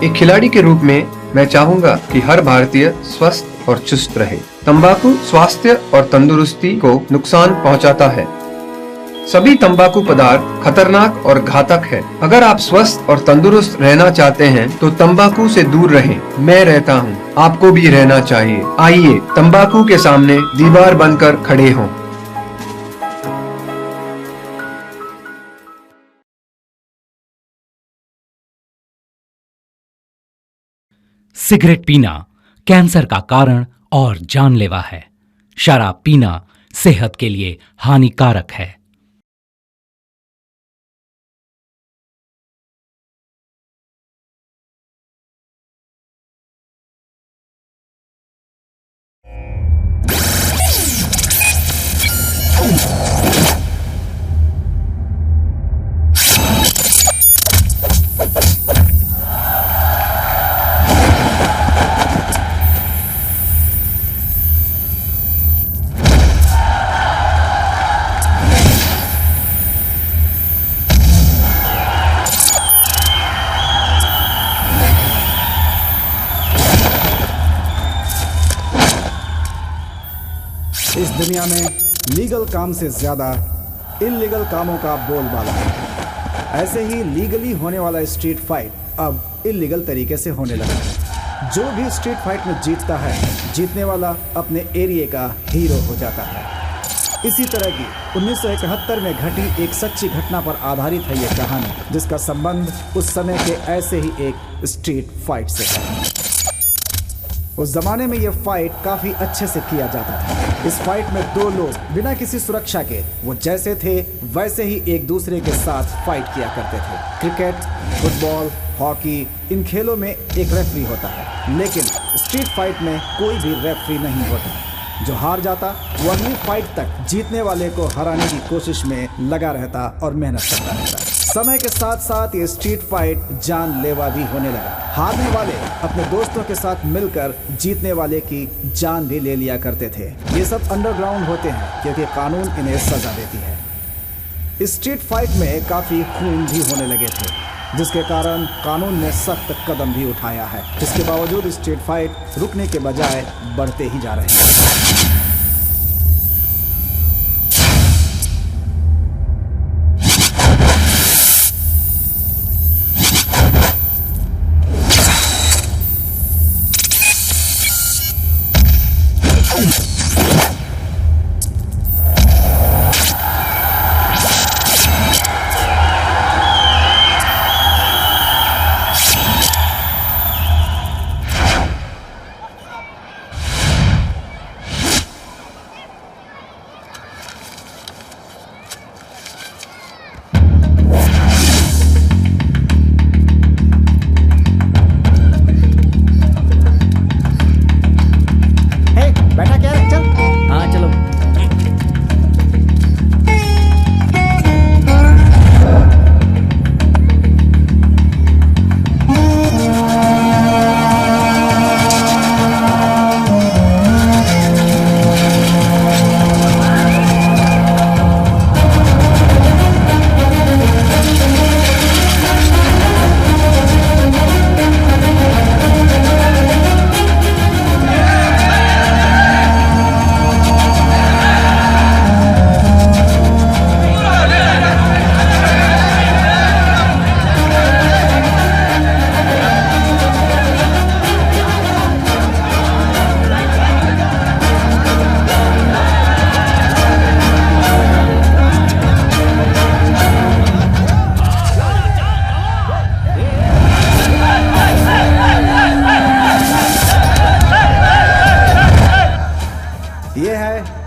एक खिलाड़ी के रूप में मैं चाहूंगा कि हर भारतीय स्वस्थ और चुस्त रहे। तंबाकू स्वास्थ्य और तंदुरुस्ती को नुकसान पहुंचाता है। सभी तंबाकू पदार्थ खतरनाक और घातक है। अगर आप स्वस्थ और तंदुरुस्त रहना चाहते हैं तो तंबाकू से दूर रहें। मैं रहता हूं, आपको भी रहना चाहिए। आइए तंबाकू के सामने दीवार बनकर खड़े हों। सिगरेट पीना कैंसर का कारण और जानलेवा है। शराब पीना सेहत के लिए हानिकारक है। इस दुनिया में लीगल काम से ज़्यादा इल्लीगल कामों का बोलबाला है। ऐसे ही लीगली होने वाला स्ट्रीट फाइट अब इल्लीगल तरीके से होने लगा है। जो भी स्ट्रीट फाइट में जीतता है, जीतने वाला अपने एरिया का हीरो हो जाता है। इसी तरह की 1971 में घटी एक सच्ची घटना पर आधारित है ये कहानी, जिसका संबंध उस समय के ऐसे ही एक स्ट्रीट फाइट से है। उस जमाने में ये फाइट काफी अच्छे से किया जाता था। इस फाइट में दो लोग बिना किसी सुरक्षा के वो जैसे थे वैसे ही एक दूसरे के साथ फाइट किया करते थे। क्रिकेट, फुटबॉल, हॉकी, इन खेलों में एक रेफरी होता है, लेकिन स्ट्रीट फाइट में कोई भी रेफरी नहीं होता। जो हार जाता वो अगली फाइट तक जीतने वाले को हराने की कोशिश में लगा रहता और मेहनत करता रहता। समय के साथ साथ ये स्ट्रीट फाइट जानलेवा भी होने लगा। हारने वाले अपने दोस्तों के साथ मिलकर जीतने वाले की जान भी ले लिया करते थे। ये सब अंडरग्राउंड होते हैं क्योंकि कानून इन्हें सजा देती है। इस स्ट्रीट फाइट में काफी खून भी होने लगे थे, जिसके कारण कानून ने सख्त कदम भी उठाया है। इसके बावजूद स्ट्रीट फाइट रुकने के बजाय बढ़ते ही जा रहे हैं।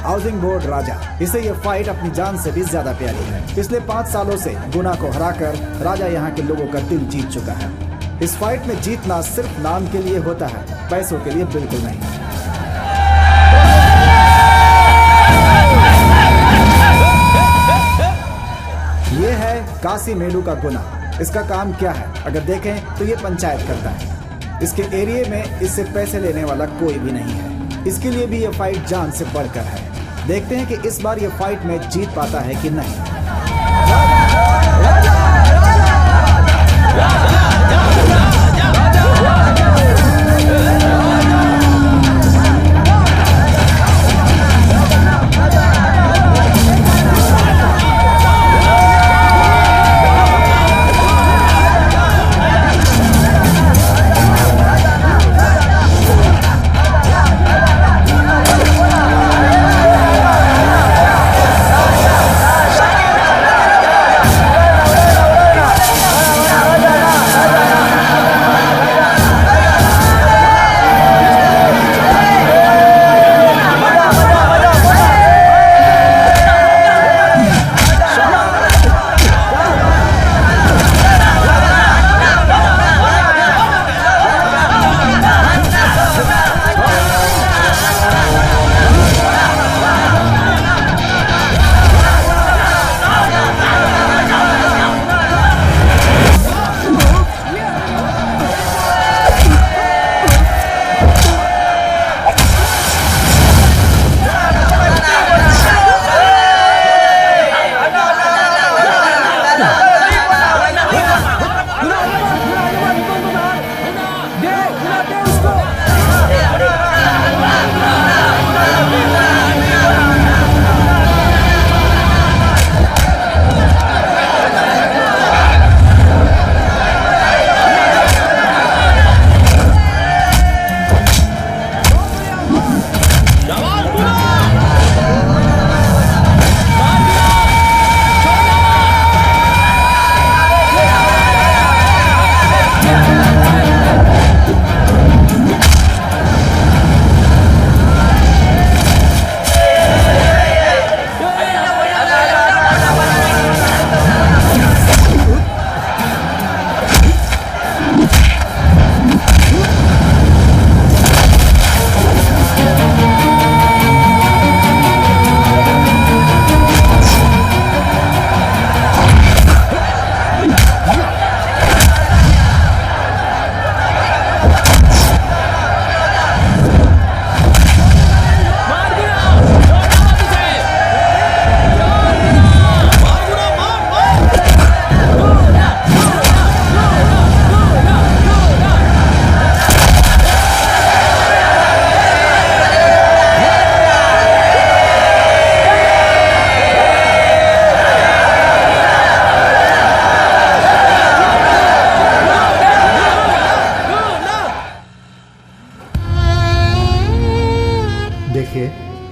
हाउसिंग बोर्ड राजा। इसे ये फाइट अपनी जान से भी ज्यादा प्यारी है। पिछले 5 सालों से गुना को हराकर राजा यहाँ के लोगों का दिल जीत चुका है। इस फाइट में जीतना सिर्फ नाम के लिए होता है, पैसों के लिए बिल्कुल नहीं। ये है काशी मेलू का गुना। इसका काम क्या है? अगर देखें तो ये पंचायत करता है। इसके एरिया में इससे पैसे लेने वाला कोई भी नहीं है। इसके लिए भी ये फाइट जान से बढ़कर है। देखते हैं कि इस बार ये फाइट में जीत पाता है कि नहीं। राजा, राजा, राजा, राजा, राजा, राजा, राजा,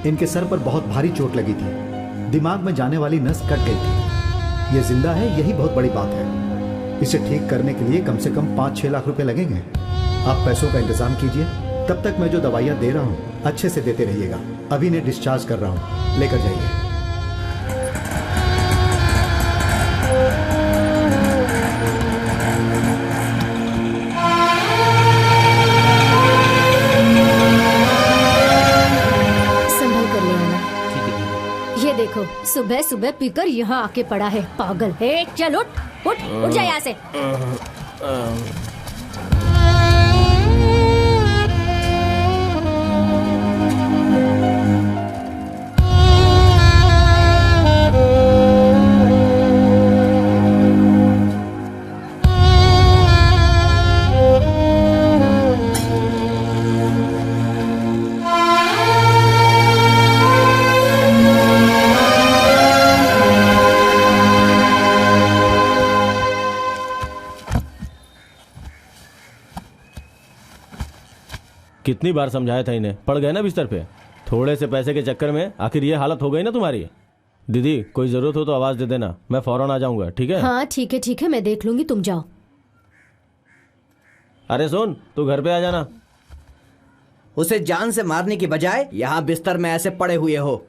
इनके सर पर बहुत भारी चोट लगी थी, दिमाग में जाने वाली नस कट गई थी। ये जिंदा है, यही बहुत बड़ी बात है। इसे ठीक करने के लिए कम से कम 5-6 लाख रुपए लगेंगे। आप पैसों का इंतजाम कीजिए, तब तक मैं जो दवाइयाँ दे रहा हूँ अच्छे से देते रहिएगा। अभी इन्हें डिस्चार्ज कर रहा हूँ, लेकर जाइए। देखो, सुबह सुबह पीकर यहाँ आके पड़ा है, पागल है। चल उठ उठ उठ जा यहाँ से। कितनी बार समझाया था इन्हें, पड़ गए ना बिस्तर पे। थोड़े से पैसे के चक्कर में आखिर ये हालत हो गई ना तुम्हारी। दीदी कोई जरूरत हो तो आवाज दे देना, मैं फौरन आ जाऊंगा, ठीक है? हाँ ठीक है, मैं देख लूंगी, तुम जाओ। अरे सुन, तू घर पे आ जाना। उसे जान से मारने की बजाय यहाँ बिस्तर में ऐसे पड़े हुए हो।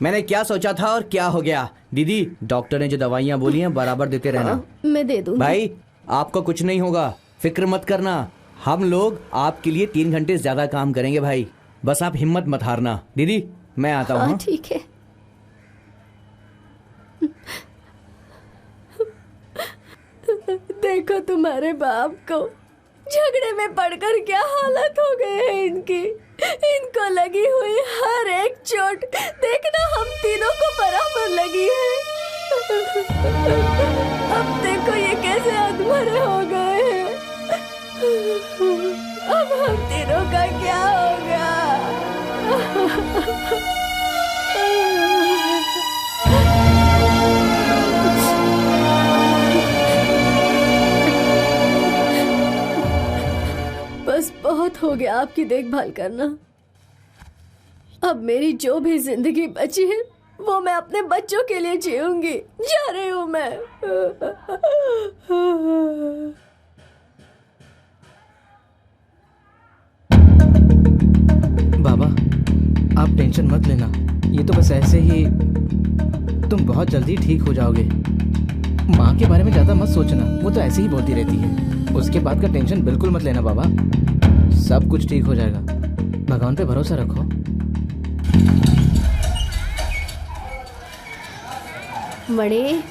मैंने क्या सोचा था और क्या हो गया। दीदी, डॉक्टर ने जो दवाइयाँ बोली हैं बराबर देते रहना। मैं दे दूंगी। भाई आपको कुछ नहीं होगा, फिक्र मत करना। हम लोग आपके लिए 3 घंटे ज्यादा काम करेंगे भाई, बस आप हिम्मत मत हारना। दीदी मैं आता हूँ। हाँ ठीक है। देखो तुम्हारे बाप को झगड़े में पड़कर क्या हालत हो गई है इनकी। इनको लगी हुई हर एक चोट देखना हम तीनों को बराबर लगी है। अब देखो ये कैसे अधमरे हो गए हैं। अब हम तीनों का क्या होगा? बस बहुत हो गया आपकी देखभाल करना। अब मेरी जो भी जिंदगी बची है वो मैं अपने बच्चों के लिए जीऊंगी। जा रही हूँ मैं। बाबा आप टेंशन मत लेना, ये तो बस ऐसे ही, तुम बहुत जल्दी ठीक हो जाओगे। माँ के बारे में ज़्यादा मत सोचना, वो तो ऐसे ही बोलती रहती है। उसके बाद का टेंशन बिल्कुल मत लेना बाबा, सब कुछ ठीक हो जाएगा। भगवान पे भरोसा रखो। मणि,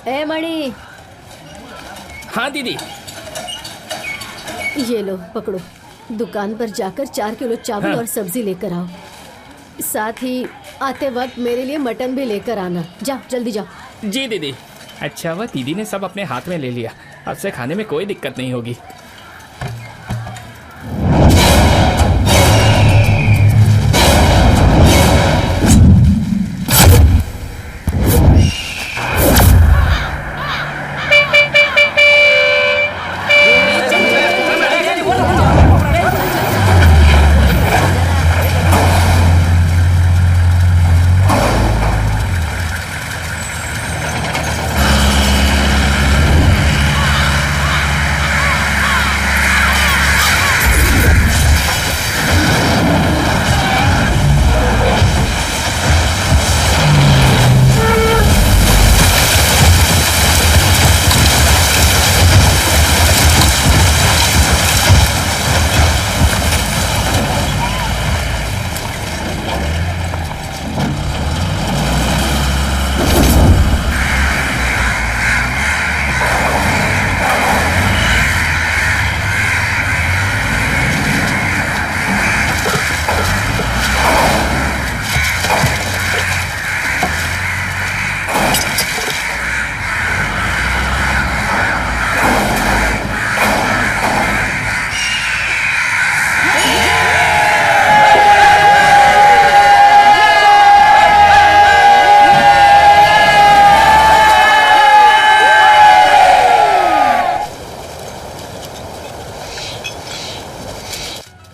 ए मणि। हाँ दीदी। ये लो पकड़ो, दुकान पर जाकर 4 किलो चावल हाँ। और सब्जी लेकर आओ। साथ ही आते वक्त मेरे लिए मटन भी लेकर आना। जाओ जल्दी जाओ। जी दीदी। अच्छा वह दीदी ने सब अपने हाथ में ले लिया, अब से खाने में कोई दिक्कत नहीं होगी।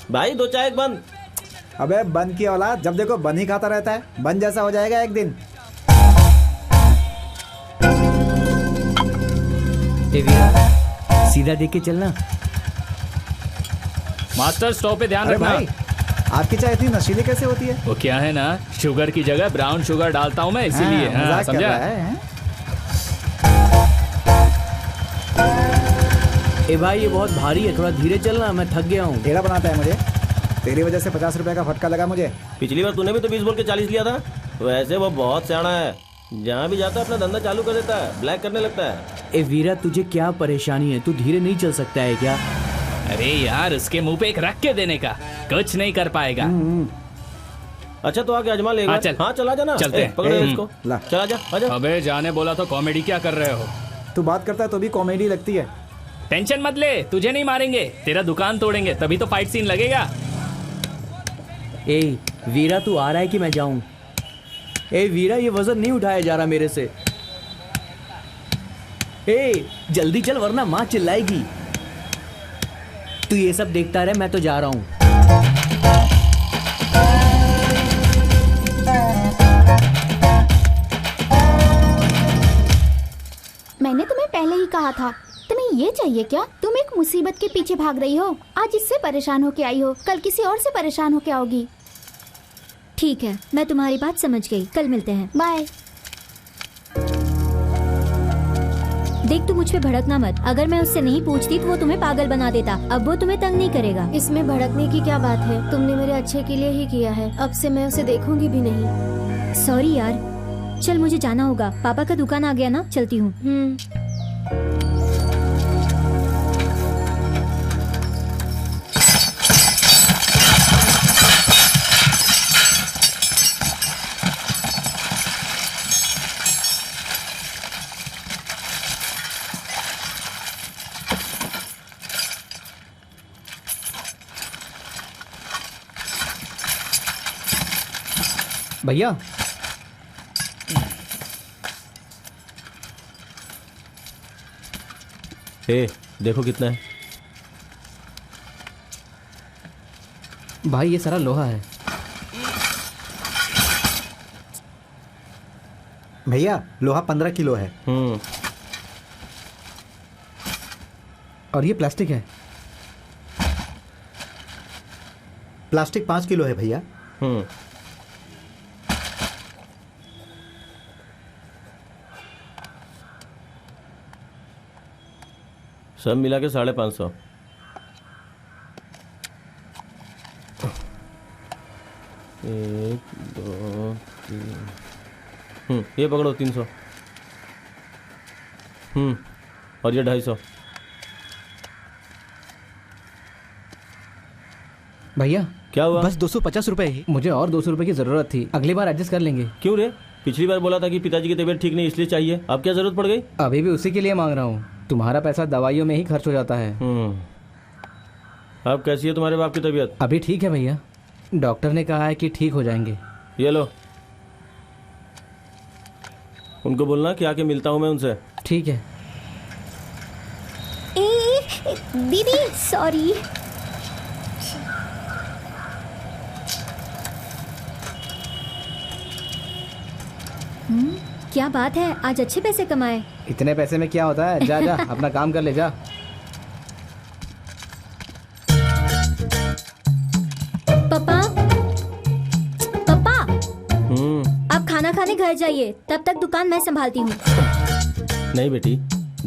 भाई 2 चाय एक बंद। अबे बन की औलाद, जब देखो बन ही खाता रहता है। बन जैसा हो जाएगा एक दिन। ए वीरा, सीधा देख के चलना। मास्टर स्टॉप पे ध्यान अरे रखना। भाई, आपकी चाय इतनी नशीली कैसे होती है? वो क्या है ना, शुगर की जगह ब्राउन शुगर डालता हूँ मैं, इसीलिए। हाँ, मजाक कर समझा? रहा है? ए भाई, ये बहुत भारी है, थोड़ा धीरे चलना, मैं थक गया हूँ। टेढ़ा बनाता है मुझे। तेरी वजह से 50 रुपए का फटका लगा मुझे। पिछली बार तूने भी तो 20 बोल के 40 लिया था। वैसे वो बहुत सियाना है, जहाँ भी जाता है अपना धंधा चालू कर देता है, ब्लैक करने लगता है। ए वीरा, तुझे क्या परेशानी है? तू धीरे नहीं चल सकता है क्या? अरे यार, उसके मुंह पे एक रख के देने का, कुछ नहीं कर पाएगा। अच्छा तो आके अजमा लेगा। हाँ, चल। हाँ चला जाना। चलते हैं। पकड़ो इसको। ला। चला जा, आजा। अबे जाने बोला तो कॉमेडी क्या कर रहे हो? तू बात करता है तो भी कॉमेडी लगती है। टेंशन मत ले, तुझे नहीं मारेंगे, तेरा दुकान तोड़ेंगे, तभी तो फाइट सीन लगेगा। ए वीरा, तू आ रहा है कि मैं जाऊं? ए वीरा, ये वजन नहीं उठाया जा रहा मेरे से। ए जल्दी चल वरना माँ चिल्लाएगी। तू ये सब देखता रहे, मैं तो जा रहा हूं। मैंने तुम्हें पहले ही कहा था। तुम्हें ये चाहिए क्या? तुम एक मुसीबत के पीछे भाग रही हो। आज इससे परेशान होके आई हो, कल किसी और से परेशान होके आओगी। ठीक है, मैं तुम्हारी बात समझ गई। कल मिलते हैं, बाय। देख, तू मुझ पे भड़कना मत। अगर मैं उससे नहीं पूछती तो वो तुम्हें पागल बना देता। अब वो तुम्हें तंग नहीं करेगा। इसमें भड़कने की क्या बात है? तुमने मेरे अच्छे के लिए ही किया है। अब से मैं उसे देखूंगी भी नहीं। सॉरी यार, चल मुझे जाना होगा। पापा का दुकान आ गया ना, चलती हूँ। भैया, ए देखो कितना है। भाई ये सारा लोहा है। भैया, लोहा 15 किलो है। और ये प्लास्टिक है। प्लास्टिक 5 किलो है भैया। सब मिला के 550। एक, दो, तीन। ये पकड़ो 300। और ये 250। भैया क्या हुआ? बस 250 रुपए ही। मुझे और 200 रुपए की जरूरत थी, अगली बार एडजस्ट कर लेंगे। क्यों रे? पिछली बार बोला था कि पिताजी की तबीयत ठीक नहीं इसलिए चाहिए, अब क्या जरूरत पड़ गई? अभी भी उसी के लिए मांग रहा हूँ। तुम्हारा पैसा दवाइयों में ही खर्च हो जाता है। अब कैसी है तुम्हारे बाप की तबीयत? अभी ठीक है भैया, डॉक्टर ने कहा है कि ठीक हो जाएंगे। ये लो, उनको बोलना कि आके मिलता हूँ मैं उनसे। ठीक है। दीदी सॉरी। क्या बात है, आज अच्छे पैसे कमाए। इतने पैसे में क्या होता है, जा जा अपना काम कर ले जा। पापा, पापा, आप खाना खाने घर जाइए, तब तक दुकान मैं संभालती हूँ। नहीं बेटी,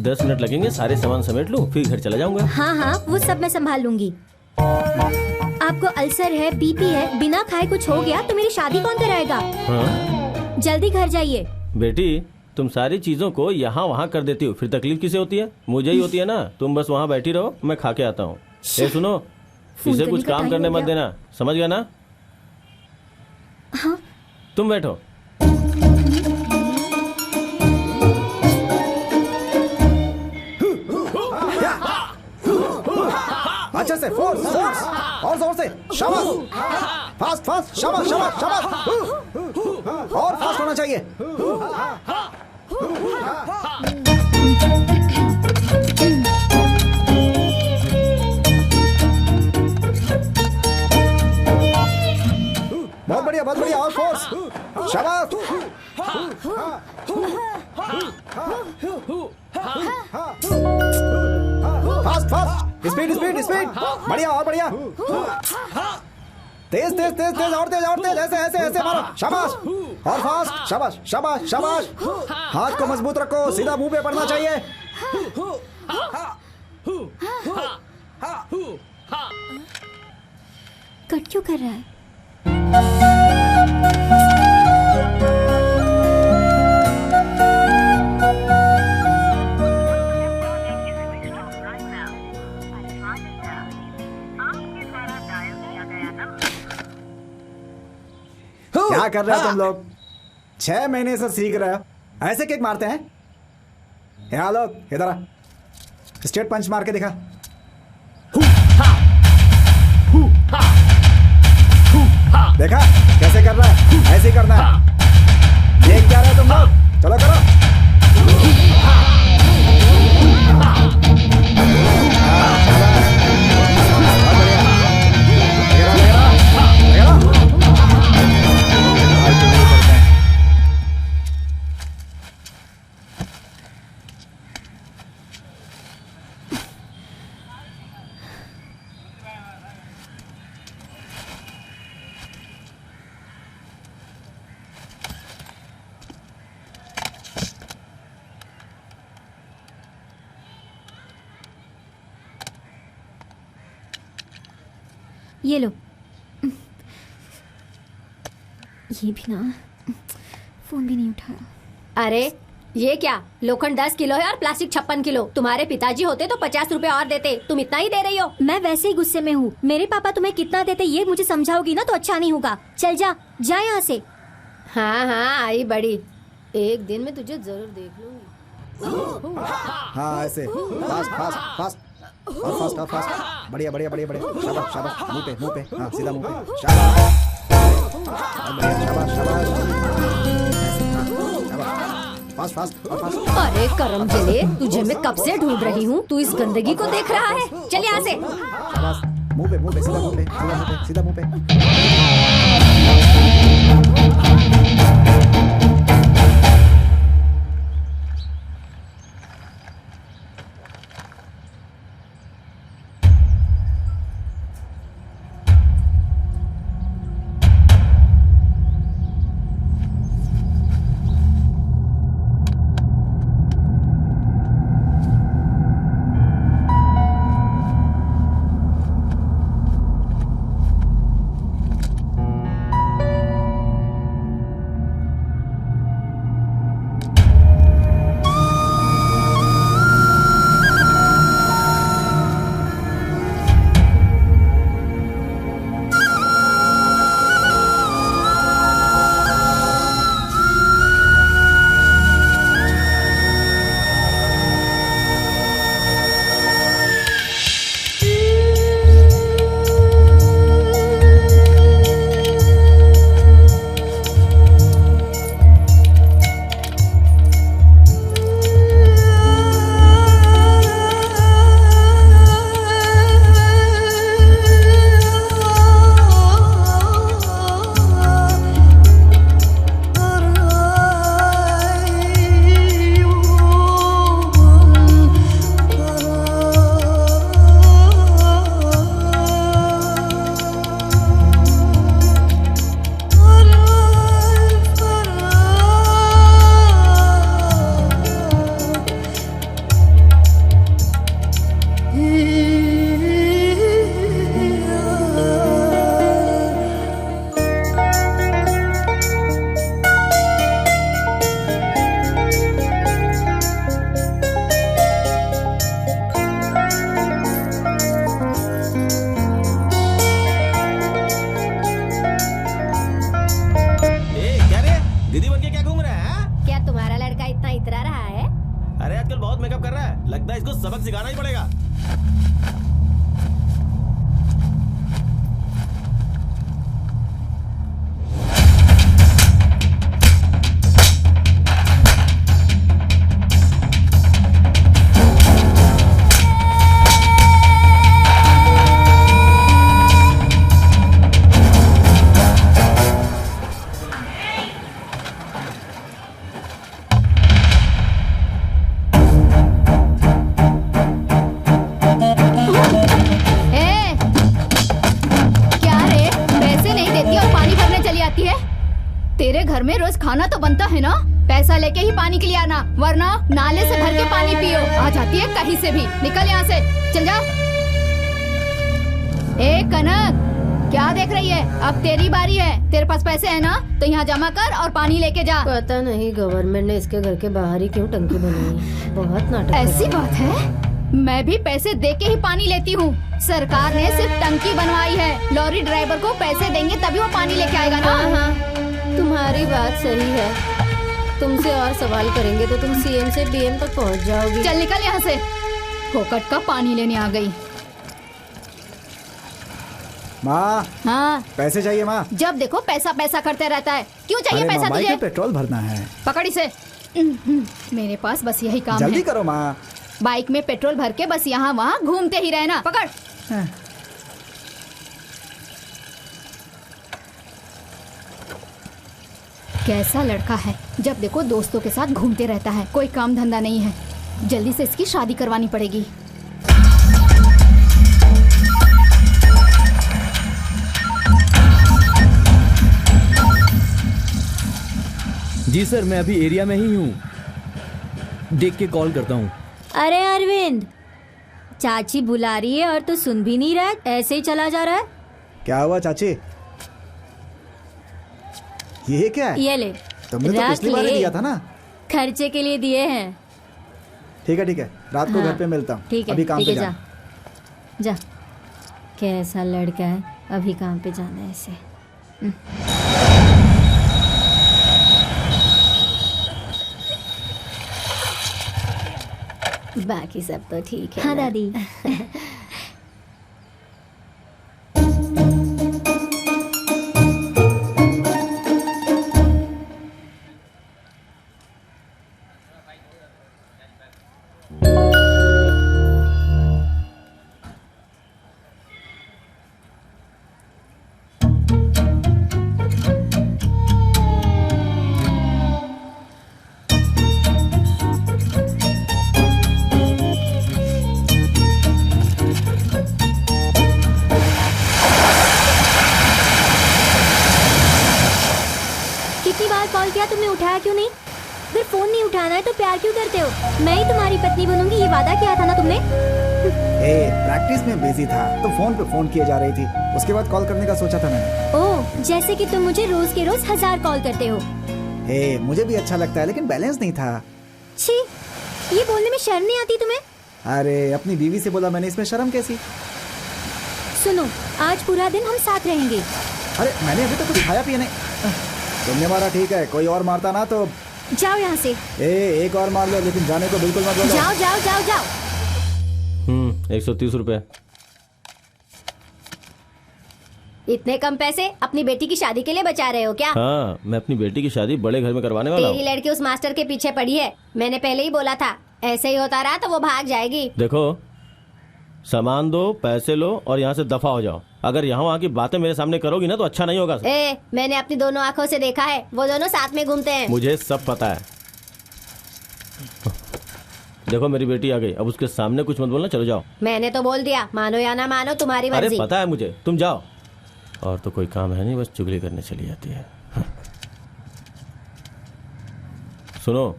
10 मिनट लगेंगे, सारे सामान समेट लूं फिर घर चला जाऊंगा। हाँ हाँ, वो सब मैं संभाल लूंगी। आपको अल्सर है, बीपी है, बिना खाए कुछ हो गया तो मेरी शादी कौन कराएगा? हाँ? जल्दी घर जाइए। बेटी, तुम सारी चीजों को यहाँ वहाँ कर देती हो, फिर तकलीफ किसे होती है? मुझे ही होती है ना। तुम बस वहाँ बैठी रहो, मैं खा के आता हूँ। ए सुनो, इसे कुछ काम करने मत देना, समझ गया ना? हाँ? तुम बैठो। अच्छा से फोर्स फोर्स और जोर से, शाबाश, फास्ट फास्ट, शाबाश शाबाश शाबाश, और फास्ट होना चाहिए। बढ़िया और फोर्स। शाबाश। Fast fast, speed speed speed, बढ़िया और बढ़िया, तेज तेज तेज तेज और तेज और तेज, ऐसे ऐसे ऐसे मारो, शाबाश और फास्ट, शाबाश शाबाश शाबाश। हाथ को मजबूत रखो, सीधा मुंह पे पड़ना चाहिए। कट क्यों कर रहा है? क्या कर रहे हो तुम लोग? 6 महीने से सीख रहे हो, ऐसे किक मारते हैं? यहाँ लोग इधर आ, स्ट्रेट पंच मार के दिखा। देखा कैसे कर रहा है? ऐसे ही करना है। देख क्या रहे हो तुम लोग? चलो करो। ये लो। ये भी ना, फोन भी नहीं उठाया। अरे ये क्या, लोखंड 10 किलो है और प्लास्टिक 56 किलो। तुम्हारे पिताजी होते तो 50 रुपए और देते, तुम इतना ही दे रही हो। मैं वैसे ही गुस्से में हूँ। मेरे पापा तुम्हें कितना देते ये मुझे समझाओगी ना तो अच्छा नहीं होगा। चल जा जा यहाँ से। हाँ हाँ आई बड़ी, एक दिन में तुझे जरूर देख लूंगी। हाँ ऐसे फास्ट फास्ट फास्ट और फास्ट और फास्ट, बढ़िया बढ़िया बढ़िया बढ़िया, शाबाश शाबाश, मुंह पे, हाँ सीधा मुंह पे, शाबाश बढ़िया, शाबाश शाबाश, फास्ट फास्ट और फास्ट। अरे करम जले, तुझे मैं कब से ढूंढ रही हूँ, तू इस गंदगी को देख रहा है। चल यहाँ से। शाबाश, मुंह पे सीधा मुंह पे, सीधा मुंह पे, सीधा मुंह पे। लगता है इसको सबक सिखाना ही पड़ेगा। जानता है ना, पैसा लेके ही पानी के लिए आना, वरना नाले से भर के पानी पियो। आ जाती है कहीं से भी। निकल यहाँ से, चल जा। ए कनक, क्या देख रही है? अब तेरी बारी है। तेरे पास पैसे है ना, तो यहाँ जमा कर और पानी लेके जा। पता नहीं गवर्नमेंट ने इसके घर के बाहर ही क्यों टंकी बनाई। बहुत नाटक। ऐसी बात है? मैं भी पैसे दे के ही पानी लेती हूँ। सरकार ने सिर्फ टंकी बनवाई है। लॉरी ड्राइवर को पैसे देंगे तभी वो पानी लेके आएगा ना। हाँ, तुम्हारी बात सही है। तुमसे और सवाल करेंगे तो तुम सीएम से बीएम तक पहुँच जाओगी। चल निकल यहाँ से। फोकट का पानी लेने आ गई। माँ। हाँ पैसे चाहिए माँ। जब देखो पैसा पैसा करते रहता है। क्यों चाहिए पैसा तुझे? तुझे? पेट्रोल भरना है। पकड़ इसे। मेरे पास बस यही काम जल्दी है। करो माँ। बाइक में पेट्रोल भर के बस यहाँ वहाँ घूमते ही रहना। पकड़। कैसा लड़का है, जब देखो दोस्तों के साथ घूमते रहता है। कोई काम धंधा नहीं है। जल्दी से इसकी शादी करवानी पड़ेगी। जी सर, मैं अभी एरिया में ही हूँ। देख के कॉल करता हूँ। अरे अरविंद, चाची बुला रही है और तू सुन भी नहीं रहा है, ऐसे ही चला जा रहा है। क्या हुआ चाची? ये क्या है? ये ले। तुमने तो पिछली बार दिया था ना। खर्चे के लिए दिए हैं। ठीक है, रात को घर पे मिलता हूँ। ठीक है, अभी काम पे जा। जा। कैसा लड़का है, अभी काम पे जाना है इसे। बाकी सब तो ठीक है। हाँ दादी। तुमने उठाया क्यों नहीं? फिर फोन नहीं उठाना है तो प्यार क्यों करते हो? मैं ही तुम्हारी पत्नी बनूंगी, ये वादा किया था ना तुमने। प्रैक्टिस में बिजी था तो फोन पे फोन किए जा रही थी। उसके बाद कॉल करने का सोचा था मैंने। ओह, जैसे कि तुम मुझे रोज के रोज 1000 कॉल करते हो। मुझे भी अच्छा लगता है लेकिन बैलेंस नहीं था। छी, ये बोलने में शर्म नहीं आती तुम्हें? अरे अपनी बीवी से बोला मैंने, इसमें शर्म कैसी? सुनो, आज पूरा दिन हम साथ रहेंगे। अरे मैंने अभी तक कुछ खाया पिया नहीं। तुमने मारा ठीक है, कोई और मारता ना तो। जाओ यहाँ से। एक और मार लो लेकिन जाने को बिल्कुल मत बोलो। जाओ जाओ जाओ जाओ। 130 रुपए। इतने कम पैसे अपनी बेटी की शादी के लिए बचा रहे हो क्या? हाँ, मैं अपनी बेटी की शादी बड़े घर में करवाने वाला हूँ। तेरी लड़की उस मास्टर के पीछे पड़ी है। मैंने पहले ही बोला था, ऐसे ही होता रहा तो वो भाग जाएगी। देखो, सामान दो, पैसे लो और यहाँ से दफा हो जाओ। अगर यहाँ वहाँ की बातें मेरे सामने करोगी ना तो अच्छा नहीं होगा। मैंने अपनी दोनों आंखों से देखा है, वो दोनों साथ में घूमते हैं। मुझे सब पता है। देखो मेरी बेटी आ गई, अब उसके सामने कुछ मत बोलना, चलो जाओ। मैंने तो बोल दिया, मानो या ना मानो तुम्हारी मर्जी। अरे पता है मुझे, तुम जाओ। और तो कोई काम है नहीं, बस चुगली करने चली जाती है। सुनो,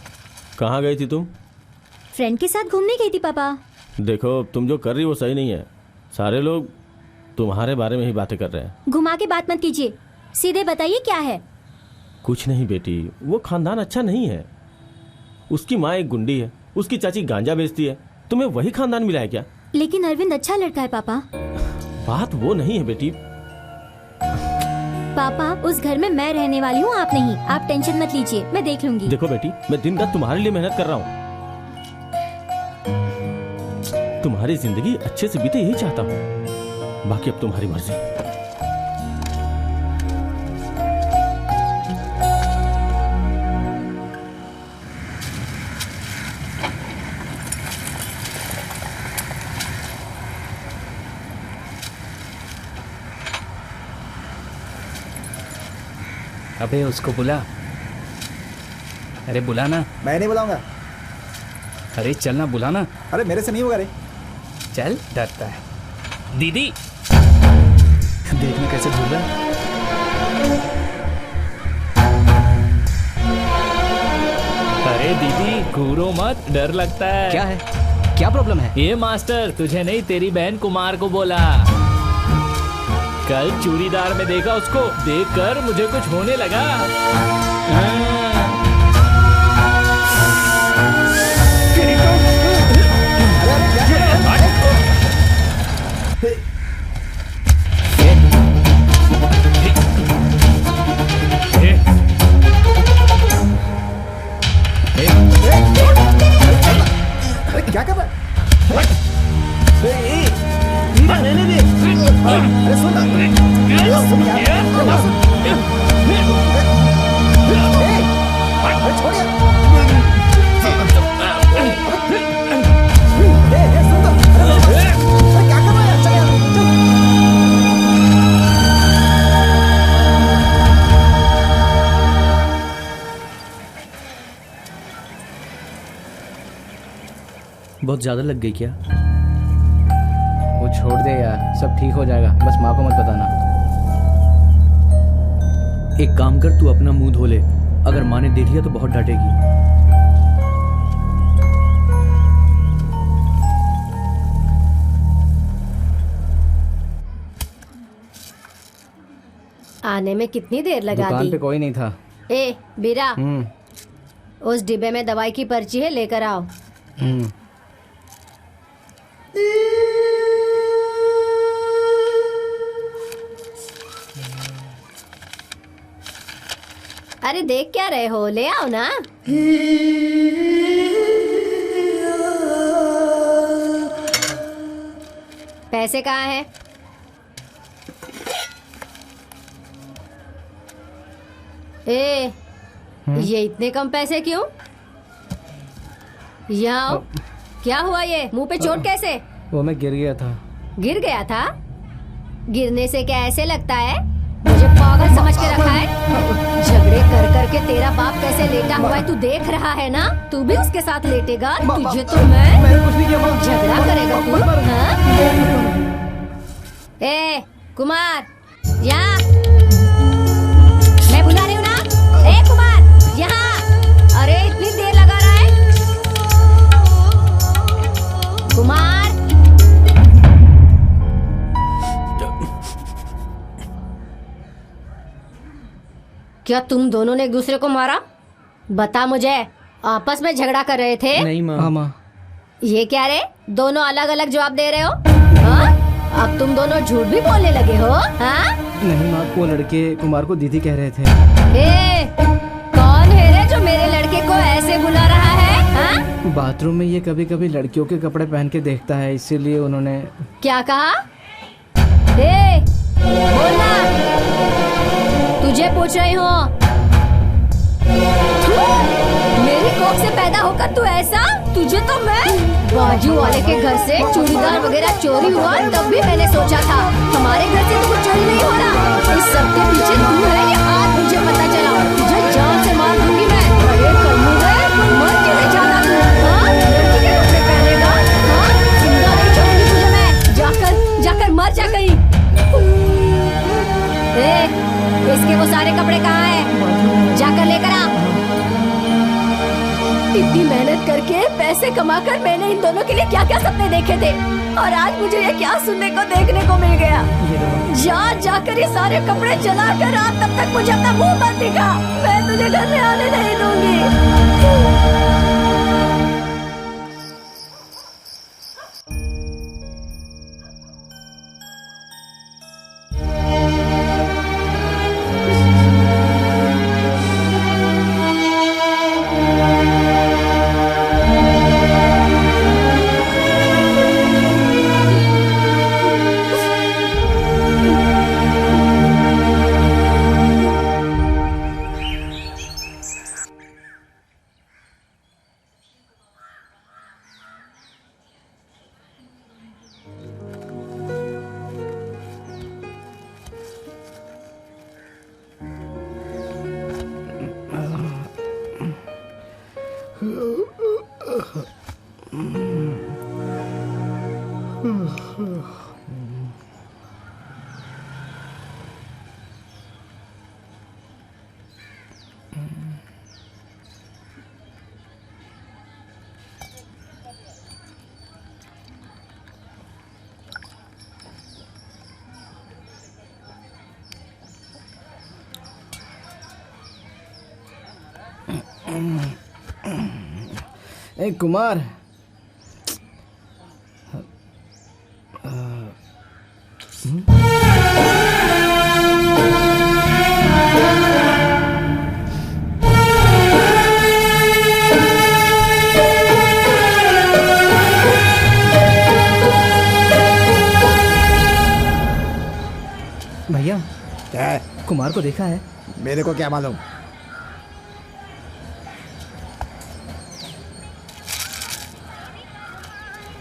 कहाँ गई थी तुम? फ्रेंड के साथ घूमने गई थी पापा। देखो, तुम जो कर रही वो सही नहीं है। सारे लोग तुम्हारे बारे में ही बातें कर रहे हैं। घुमा के बात मत कीजिए, सीधे बताइए क्या है। कुछ नहीं बेटी, वो खानदान अच्छा नहीं है। उसकी माँ एक गुंडी है, उसकी चाची गांजा बेचती है। तुम्हें वही खानदान मिला है क्या? लेकिन अरविंद अच्छा लड़का है पापा। बात वो नहीं है बेटी। पापा, उस घर में मैं रहने वाली हूँ, आप नहीं। आप टेंशन मत लीजिए, मैं देख लूंगी। देखो बेटी, मैं दिन रात तुम्हारे लिए मेहनत कर रहा हूँ। तुम्हारी जिंदगी अच्छे से बीते यही चाहता हूँ, बाकी अब तुम्हारी मर्जी। अबे उसको बुला। अरे बुला ना। मैं नहीं बुलाऊंगा। अरे चल ना, बुला ना। अरे मेरे से नहीं होगा रे। चल, डरता है। दीदी देखने कैसे भूल रहा है। ए दीदी घूरो मत, डर लगता है। क्या है, क्या प्रॉब्लम है? ये मास्टर तुझे नहीं, तेरी बहन कुमार को बोला। कल चूड़ीदार में देखा उसको, देखकर मुझे कुछ होने लगा। क्या कर रहा है? अरे सुन छोड़िए। क्या कर रहा है? चल यार, चल। बहुत ज्यादा लग गई क्या? वो छोड़ दे यार, सब ठीक हो जाएगा, बस माँ को मत बताना। एक काम कर, तू अपना मुंह धो ले, अगर माँ ने देख लिया तो बहुत डांटेगी। आने में कितनी देर लगा दुकान दी? पे कोई नहीं था। ए बीरा, उस डिब्बे में दवाई की पर्ची है, लेकर आओ। अरे देख क्या रहे हो, ले आओ ना। पैसे कहाँ हैं? ए, ये इतने कम पैसे क्यों? यहाँ आओ। क्या हुआ, ये मुंह पे चोट कैसे? वो मैं गिर गया था। गिर गया था? गिरने से क्या ऐसे लगता है? मुझे पागल समझ के रखा है? झगड़े कर कर के तेरा बाप कैसे लेटा हुआ है तू देख रहा है ना? तू भी उसके साथ लेटेगा? तुझे तो मैंने कुछ नहीं किया। झगड़ा करेगा तू? हाँ? ए कुमार, यहाँ मैं बुला रही हूँ ना। ए कुमार, यहाँ। अरे इतनी देर लगा रहा है कुमार। क्या तुम दोनों ने एक दूसरे को मारा? बता मुझे, आपस में झगड़ा कर रहे थे? नहीं माँ। माँ। ये क्या रे, दोनों अलग अलग जवाब दे रहे हो? हाँ? अब तुम दोनों झूठ भी बोलने लगे हो? हाँ? नहीं माँ, वो लड़के कुमार को दीदी कह रहे थे। ए, कौन है रे जो मेरे लड़के को ऐसे बुला रहा है? हाँ? बाथरूम में ये कभी कभी लड़कियों के कपड़े पहन के देखता है, इसीलिए उन्होंने। क्या कहा? ए, बोलना, तुझे पूछ रही हूँ। मेरी कोख से पैदा होकर तू ऐसा? तुझे तो मैं बाजू वाले के घर से चूड़ीदार वगैरह चोरी हुआ तब भी मैंने सोचा था हमारे घर से तो कुछ चोरी नहीं हो रहा। इस सब के पीछे तू है, ये आज मुझे पता चला। तुझे जान से मार दूंगी मैं। अरे कल्लू है, मर क्यों जाना तू? हाँ? लड़की के कपड़े पहनेगा? हाँ? जिंदा नहीं छोड़ूंगी तुझे मैं। जाकर मर जा कहीं। इसके वो सारे कपड़े कहाँ हैं? जाकर लेकर आ। इतनी मेहनत करके पैसे कमाकर मैंने इन दोनों के लिए क्या क्या सपने देखे थे, और आज मुझे ये क्या सुनने को देखने को मिल गया। जाकर ये सारे कपड़े जला कर आ, तब तक मुझे अपना मुंह मत दिखा। मैं तुझे घर में आने नहीं दूंगी। ए कुमार, भैया क्या है? कुमार को देखा है? मेरे को क्या मालूम।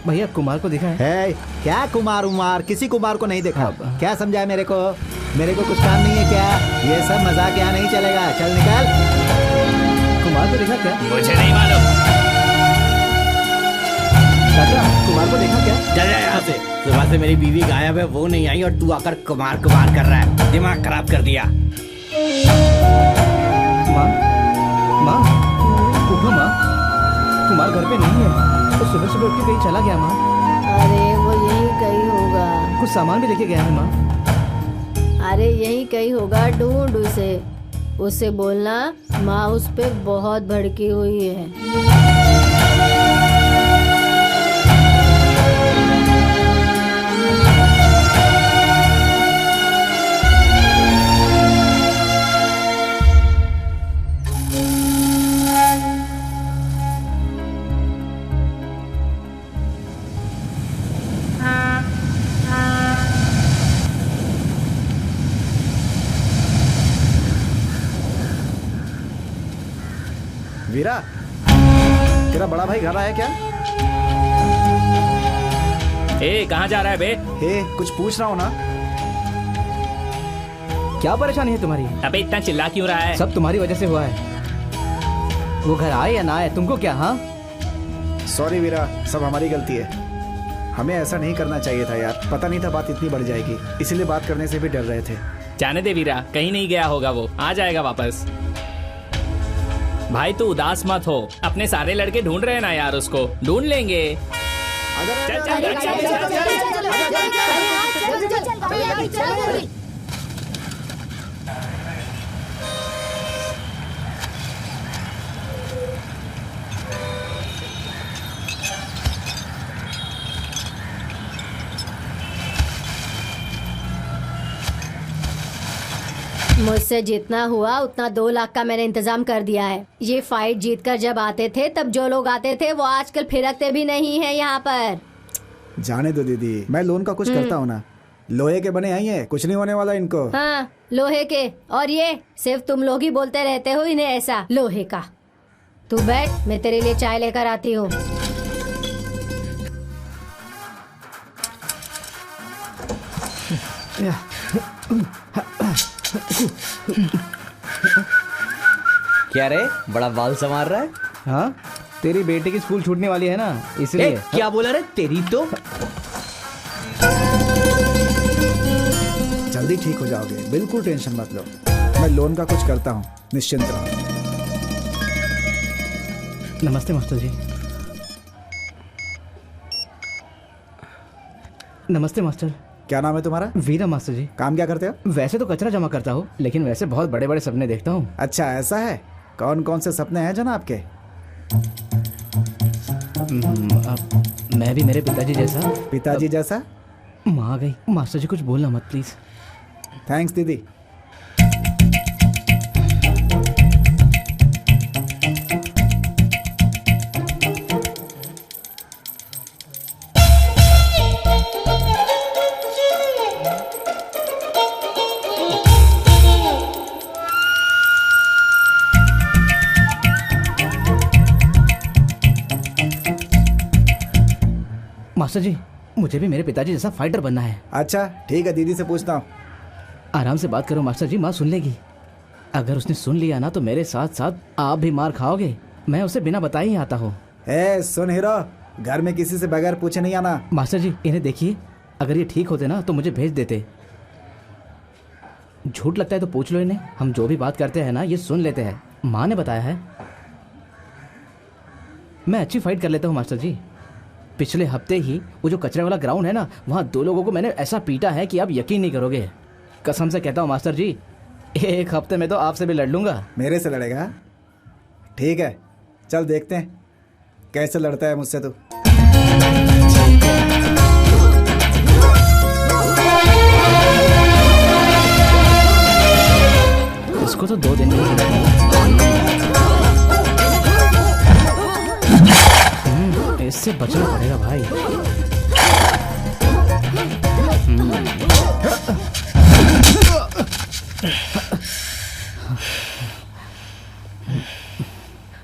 भैया कुमार को देखा है? क्या कुमार उमार? किसी कुमार को नहीं देखा। क्या समझा है मेरे को? मेरे को कुछ काम नहीं है क्या? ये सब मजाक यहाँ नहीं चलेगा। चल निकल। कुमार को देखा क्या? मुझे नहीं मालूम। चाचा, कुमार को देखा क्या? चल जा यहाँ से। सुबह से मेरी बीवी गायब है, वो नहीं आई और तू आकर कुमार कुमार कर रहा है। दिमाग खराब कर दिया। माँ, माँ, उठो माँ। कुमार घर पे नहीं है। तो सुबह सुबह उठ के कहीं चला गया माँ। अरे वो यही कहीं होगा। कुछ सामान भी लेके गया है माँ। अरे यही कहीं होगा, ढूंढ उसे। उसे बोलना माँ उस पे बहुत भड़की हुई है। वीरा, तेरा बड़ा भाई घर आया क्या? ए, कहाँ जा रहा है बे? कुछ पूछ रहा हूँ ना। क्या परेशानी है तुम्हारी? अबे इतना चिल्ला क्यों रहा है? सब तुम्हारी वजह से हुआ है। वो घर आए या ना आए, तुमको क्या? हाँ, सॉरी वीरा, सब हमारी गलती है। हमें ऐसा नहीं करना चाहिए था यार। पता नहीं था बात इतनी बढ़ जाएगी, इसीलिए बात करने से भी डर रहे थे। जाने दे वीरा, कहीं नहीं गया होगा, वो आ जाएगा वापस। भाई तू उदास मत हो, अपने सारे लड़के ढूंढ रहे हैं ना यार, उसको ढूंढ लेंगे। चल चल चल चल चल। मुझसे जितना हुआ उतना 2 लाख का मैंने इंतजाम कर दिया है। ये फाइट जीतकर जब आते थे तब जो लोग आते थे वो आजकल फिरकते भी नहीं है यहाँ पर। जाने दो दीदी, मैं लोन का कुछ करता हूँ ना। लोहे के बने आई है, कुछ नहीं होने वाला इनको। हाँ, लोहे के। और ये सिर्फ तुम लोग ही बोलते रहते हो इन्हें ऐसा लोहे का। तू बैठ, मैं तेरे लिए चाय लेकर आती हूँ। क्या रे, बड़ा बाल संवार रहा है? हाँ, तेरी बेटी की स्कूल छूटने वाली है ना, इसलिए। क्या बोला रे? तेरी तो जल्दी ठीक हो जाओगे, बिल्कुल टेंशन मत लो। मैं लोन का कुछ करता हूँ, निश्चिंत रहो। नमस्ते मास्टर जी। नमस्ते मास्टर। क्या नाम है तुम्हारा? वीरा मास्टर जी। काम क्या करते हो? वैसे तो कचरा जमा करता हूँ, लेकिन वैसे बहुत बड़े बड़े सपने देखता हूँ। अच्छा ऐसा है। कौन कौन से सपने हैं जनाब के? मैं भी मेरे पिताजी जैसा। पिताजी जैसा? माँ आ गई। मास्टर जी कुछ बोलना मत प्लीज। थैंक्स दीदी। मास्टर जी, मुझे भी मेरे पिताजी जैसा फाइटर बनना है। अच्छा ठीक है, दीदी से पूछता हूँ। आराम से बात करो मास्टर जी, माँ सुन लेगी। अगर उसने सुन लिया ना तो मेरे साथ साथ आप भी मार खाओगे। मैं उसे बिना बताए ही आता हूँ। सुन हीरो, घर में किसी से बगैर पूछे नहीं आना। मास्टर जी इन्हें देखिए, अगर ये ठीक होते ना तो मुझे भेज देते। झूठ लगता है तो पूछ लो इन्हें, हम जो भी बात करते हैं ना ये सुन लेते हैं। माँ ने बताया है। मैं अच्छी फाइट कर लेता हूँ मास्टर जी। पिछले हफ्ते ही वो जो कचरे वाला ग्राउंड है ना, वहाँ 2 लोगों को मैंने ऐसा पीटा है कि आप यकीन नहीं करोगे। कसम से कहता हूँ मास्टर जी, 1 हफ्ते में तो आपसे भी लड़ लूंगा। मेरे से लड़ेगा? ठीक है, चल देखते हैं कैसे लड़ता है मुझसे तू। इसको तो 2 दिन में इससे बचना पड़ेगा भाई।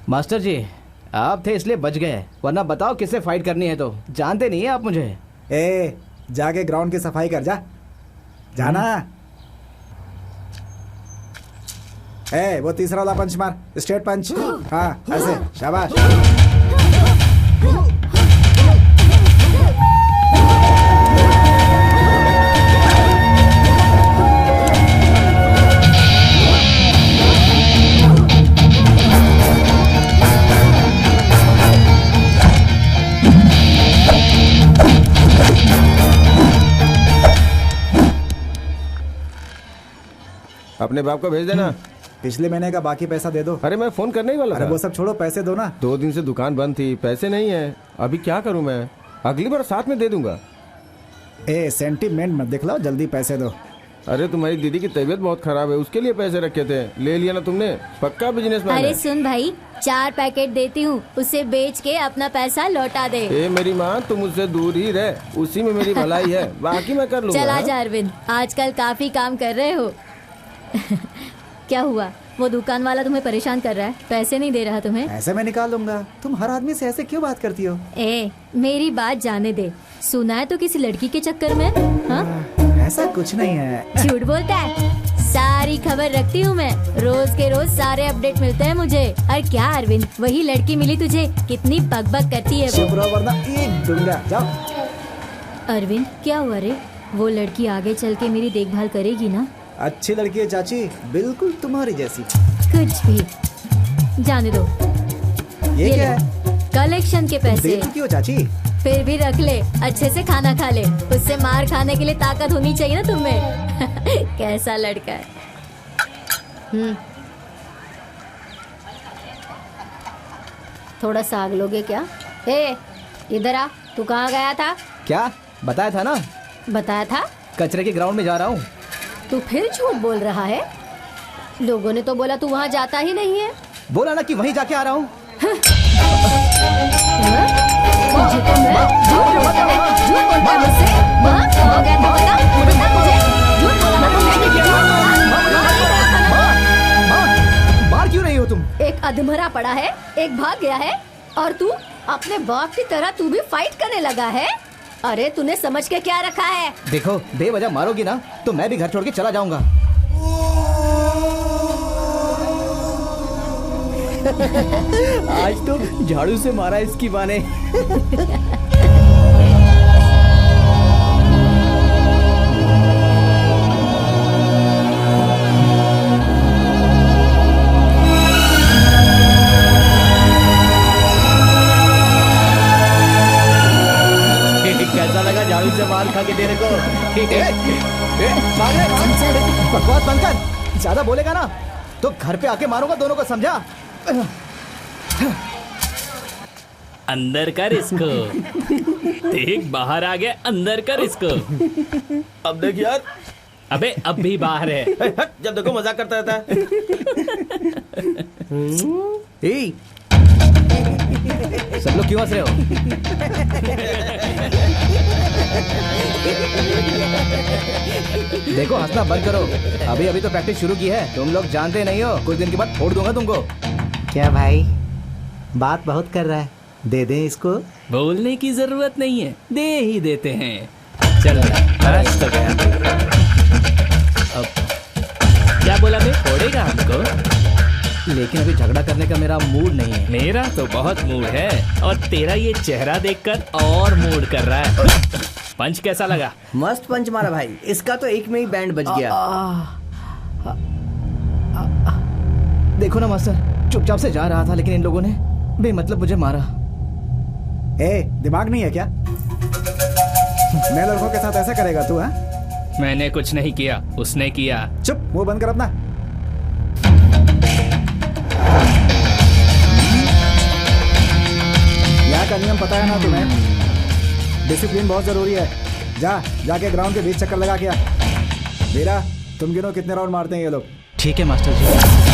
मास्टर जी, आप थे इसलिए बच गए, वरना बताओ किससे फाइट करनी है तो जानते नहीं है आप मुझे। ए, जाके ग्राउंड की सफाई कर जा, जाना। ए, वो तीसरा वाला पंच मार, स्ट्रेट पंच। हाँ ऐसे, शाबाश। अपने बाप को भेज देना। पिछले महीने का बाकी पैसा दे दो। अरे मैं फोन करने ही वाला था। अरे वो सब छोड़ो, पैसे दो ना। 2 दिन से दुकान बंद थी, पैसे नहीं है। अभी क्या करूं मैं? अगली बार साथ में दे दूंगा। ए, सेंटीमेंट मत दिखलाओ, जल्दी पैसे दो। अरे तुम्हारी दीदी की तबीयत बहुत खराब है, उसके लिए पैसे रखे थे, ले लिया ना तुमने। पक्का बिजनेसमैन है। अरे सुन भाई, 4 पैकेट देती हूँ, उसे बेच के अपना पैसा लौटा दे। ए मेरी माँ, तुम मुझसे दूर ही रह, उसी में मेरी भलाई है, बाकी मैं कर लूंगा। चला जा अरविंद, आजकल काफी काम कर रहे हो। क्या हुआ? वो दुकान वाला तुम्हें परेशान कर रहा है, पैसे नहीं दे रहा तुम्हें? ऐसे मैं निकाल लूंगा। तुम हर आदमी से ऐसे क्यों बात करती हो? ए, मेरी बात जाने दे। सुना है तो किसी लड़की के चक्कर में? हाँ? ऐसा कुछ नहीं है। झूठ बोलता है। सारी खबर रखती हूँ मैं, रोज के रोज सारे अपडेट मिलते हैं मुझे। और क्या अरविंद, वही लड़की मिली तुझे? कितनी बकबक करती है वो। चुप रहो वरना एक दूंगा। जाओ। अरविंद क्या हुआ रे? वो लड़की आगे चल के मेरी देखभाल करेगी ना? अच्छी लड़की है चाची, बिल्कुल तुम्हारी जैसी। कुछ भी जाने दो। ये क्या है? कलेक्शन के पैसे। दे चुकी हो चाची। फिर भी रख ले, अच्छे से खाना खा ले, उससे मार खाने के लिए ताकत होनी चाहिए ना तुम्हें। कैसा लड़का है। थोड़ा साग लोगे क्या? ए, इधर आ, तू कहाँ गया था? क्या बताया था ना? बताया था? कचरे के ग्राउंड में जा रहा हूँ। तू फिर झूठ बोल रहा है। लोगों ने तो बोला तू वहाँ जाता ही नहीं है। बोला ना कि वहीं जाके आ रहा हूँ। मुझे तो झूठ बोलता है मुझसे। हाँ, हो गया तो बता मुझे। झूठ बोला ना तुमने? मार क्यों रही हो तुम? एक अधमरा पड़ा है, एक भाग गया है, और तू अपने बाप की तरह तू भी फाइट करने लगा है। अरे तूने समझ के क्या रखा है? देखो, बेवजह मारोगी ना तो मैं भी घर छोड़ के चला जाऊंगा। आज तो झाड़ू से मारा इसकी माँ ने। कैसा लगा झाड़ू से मार खा के तेरे को? बकवास बंद कर, ज्यादा बोलेगा ना तो घर पे आके मारूंगा दोनों को, समझा? अंदर कर इसको। देख बाहर आ गया, अंदर कर इसको। अब देख यार। अबे अब भी बाहर है। जब देखो मजाक करता रहता है। सब लोग क्यों हंस रहे हो? देखो, हंसना बंद करो। अभी अभी तो प्रैक्टिस शुरू की है, तुम लोग जानते नहीं हो, कुछ दिन के बाद फोड़ दूंगा तुमको। क्या भाई, बात बहुत कर रहा है, दे दें इसको? बोलने की जरूरत नहीं है, दे ही देते हैं। चल बस तो गया। अब क्या बोला बे? फोड़ेगा हमको? लेकिन अभी झगड़ा करने का मेरा मूड नहीं है। मेरा तो बहुत मूड है, और तेरा ये चेहरा देखकर और मूड कर रहा है। पंच कैसा लगा? मस्त पंच मारा भाई, इसका तो एक में ही बैंड बज गया। देखो ना मास्टर, चुपचाप से जा रहा था लेकिन इन लोगों ने बेमतलब मुझे मारा। ए, दिमाग नहीं है क्या? मैं लड़कों के साथ ऐसा करेगा तू? हाँ, मैंने कुछ नहीं किया, उसने किया। चुप, मुंह बंद कर अपना। नियम पता है ना तुम्हें? डिसिप्लिन बहुत जरूरी है। जाके ग्राउंड के बीच चक्कर लगा के आ। वीरा, तुम गिनो कितने राउंड मारते हैं ये लोग। ठीक है मास्टर जी।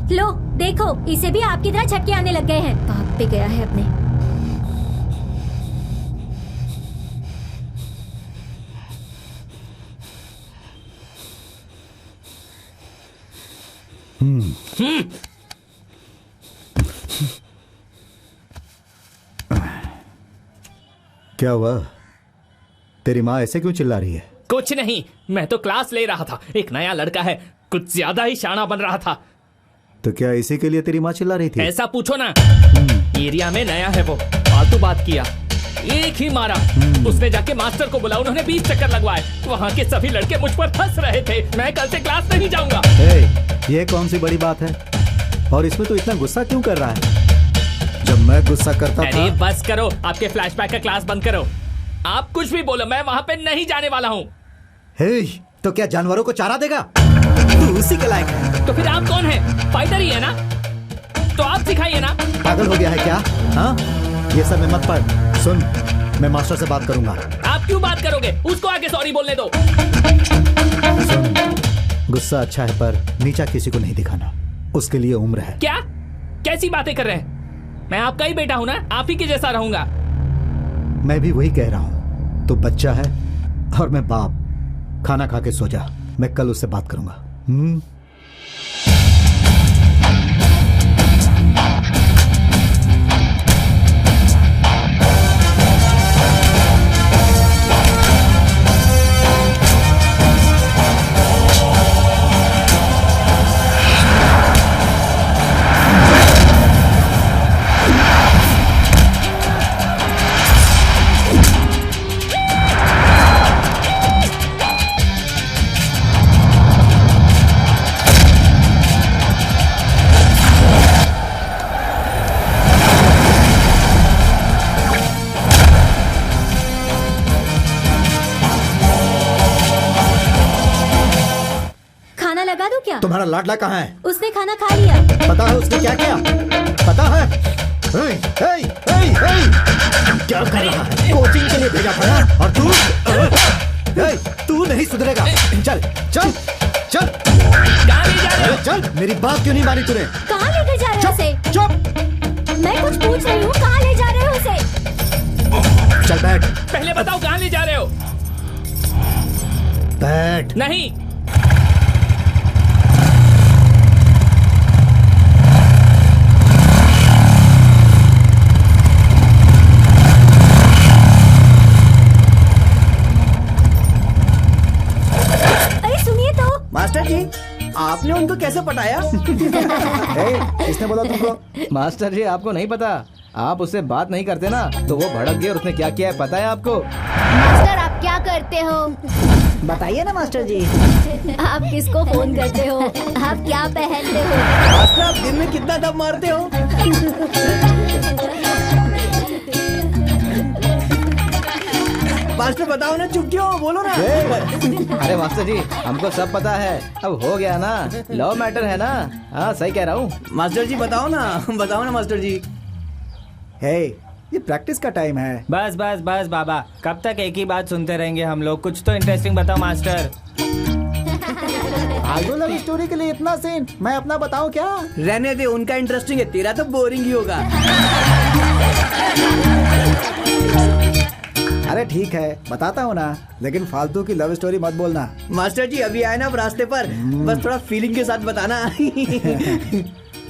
लो देखो, इसे भी आपकी तरह झटके आने लग गए हैं। बाप पे गया है अपने। क्या हुआ? तेरी माँ ऐसे क्यों चिल्ला रही है? कुछ नहीं, मैं तो क्लास ले रहा था। एक नया लड़का है, कुछ ज्यादा ही शाना बन रहा था। तो क्या इसी के लिए तेरी माँ चिल्ला रही थी? ऐसा पूछो ना। एरिया में नया है वो, फालतू बात किया, एक ही मारा। उसने जाके मास्टर को बुला, उन्होंने 20 चक्कर लगवाए। वहाँ के सभी लड़के मुझ पर हंस रहे थे। मैं कल से क्लास नहीं जाऊंगा। ये कौन सी बड़ी बात है? और इसमें तो इतना गुस्सा क्यों कर रहा है? जब मैं गुस्सा करता था। अरे बस करो, आपके फ्लैशबैक का क्लास बंद करो। आप कुछ भी बोलो, मैं वहाँ पे नहीं जाने वाला हूँ। तो क्या जानवरों को चारा देगा? तू उसी के लायक है। तो फिर आप कौन है? फाइटर ही है ना? तो आप सिखाइए ना। पागल हो गया है क्या? हाँ, ये सब में मत पड़। सुन, मैं मास्टर से बात करूंगा। आप क्यों बात करोगे? उसको आगे सॉरी बोलने दो। सुन, गुस्सा अच्छा है पर नीचा किसी को नहीं दिखाना, उसके लिए उम्र है। क्या कैसी बातें कर रहे हैं? मैं आपका ही बेटा हूँ ना, आप ही के जैसा रहूंगा। मैं भी वही कह रहा हूँ। तो बच्चा है और मैं बाप। खाना खा के सो जा, मैं कल उससे बात करूंगा। तुम्हारा लाडला कहाँ है? उसने खाना खा लिया। पता है उसने क्या किया? पता है? क्या कर रहा है? कोचिंग के लिए भेजा था ना? और तू नहीं सुधरेगा। चल चल चल। कहाँ ले जा रहे हो? चल, मेरी बात क्यों नहीं मानी तूने? कहाँ लेकर जा रहे हो उसे? चुप। मैं कुछ पूछ रही हूँ, कहाँ ले जा रहे हो उसे? चल बैठ। पहले बताओ कहाँ ले जा रहे हो? बैठ। नहीं। मास्टर जी, आपने उनको कैसे पटाया? इसने बोला तुमको? मास्टर जी, आपको नहीं पता। आप उससे बात नहीं करते ना, तो वो भड़क गई और उसने क्या किया है पता है आपको? मास्टर, आप क्या करते हो? बताइए ना मास्टर जी। आप किसको फोन करते हो? आप क्या पहनते हो? मास्टर, आप दिन में कितना दम मारते हो? मास्टर बताओ ना, चुप क्यों? बोलो ना। अरे मास्टर जी, हमको सब पता है। अब हो गया ना, लव मैटर है ना। हाँ, सही कह रहा हूँ। मास्टर जी बताओ ना मास्टर जी। ये प्रैक्टिस का टाइम है। बस बस बस बाबा, कब तक एक ही बात सुनते रहेंगे हम लोग? कुछ तो इंटरेस्टिंग बताओ मास्टर। फालतू लव स्टोरी के लिए इतना सीन, मैं अपना बताऊं क्या? रहने दे, उनका इंटरेस्टिंग है, तेरा तो बोरिंग ही होगा। अरे ठीक है, बताता हूँ ना, लेकिन फालतू की लव स्टोरी मत बोलना। मास्टर जी अभी आए ना रास्ते पर, बस थोड़ा फीलिंग के साथ बताना।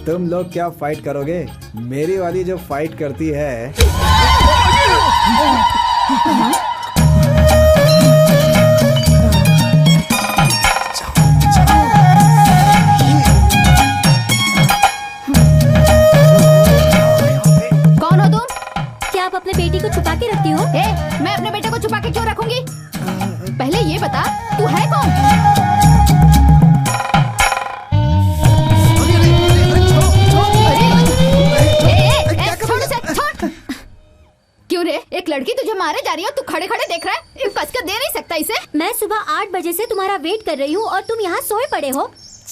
तुम लोग क्या फाइट करोगे? मेरी वाली जो फाइट करती है। कौन हो तुम? क्या आप अपने बेटी को छुपा के रखती हो? मैं अपने बेटे को छुपा के क्यों रखूंगी? पहले ये बता, तू है कौन? क्यों रे, एक लड़की तुझे मारे जा रही है, तू खड़े खड़े देख रहा है? कस कर दे नहीं सकता इसे? मैं सुबह 8 बजे से तुम्हारा वेट कर रही हूँ और तुम यहाँ सोए पड़े हो।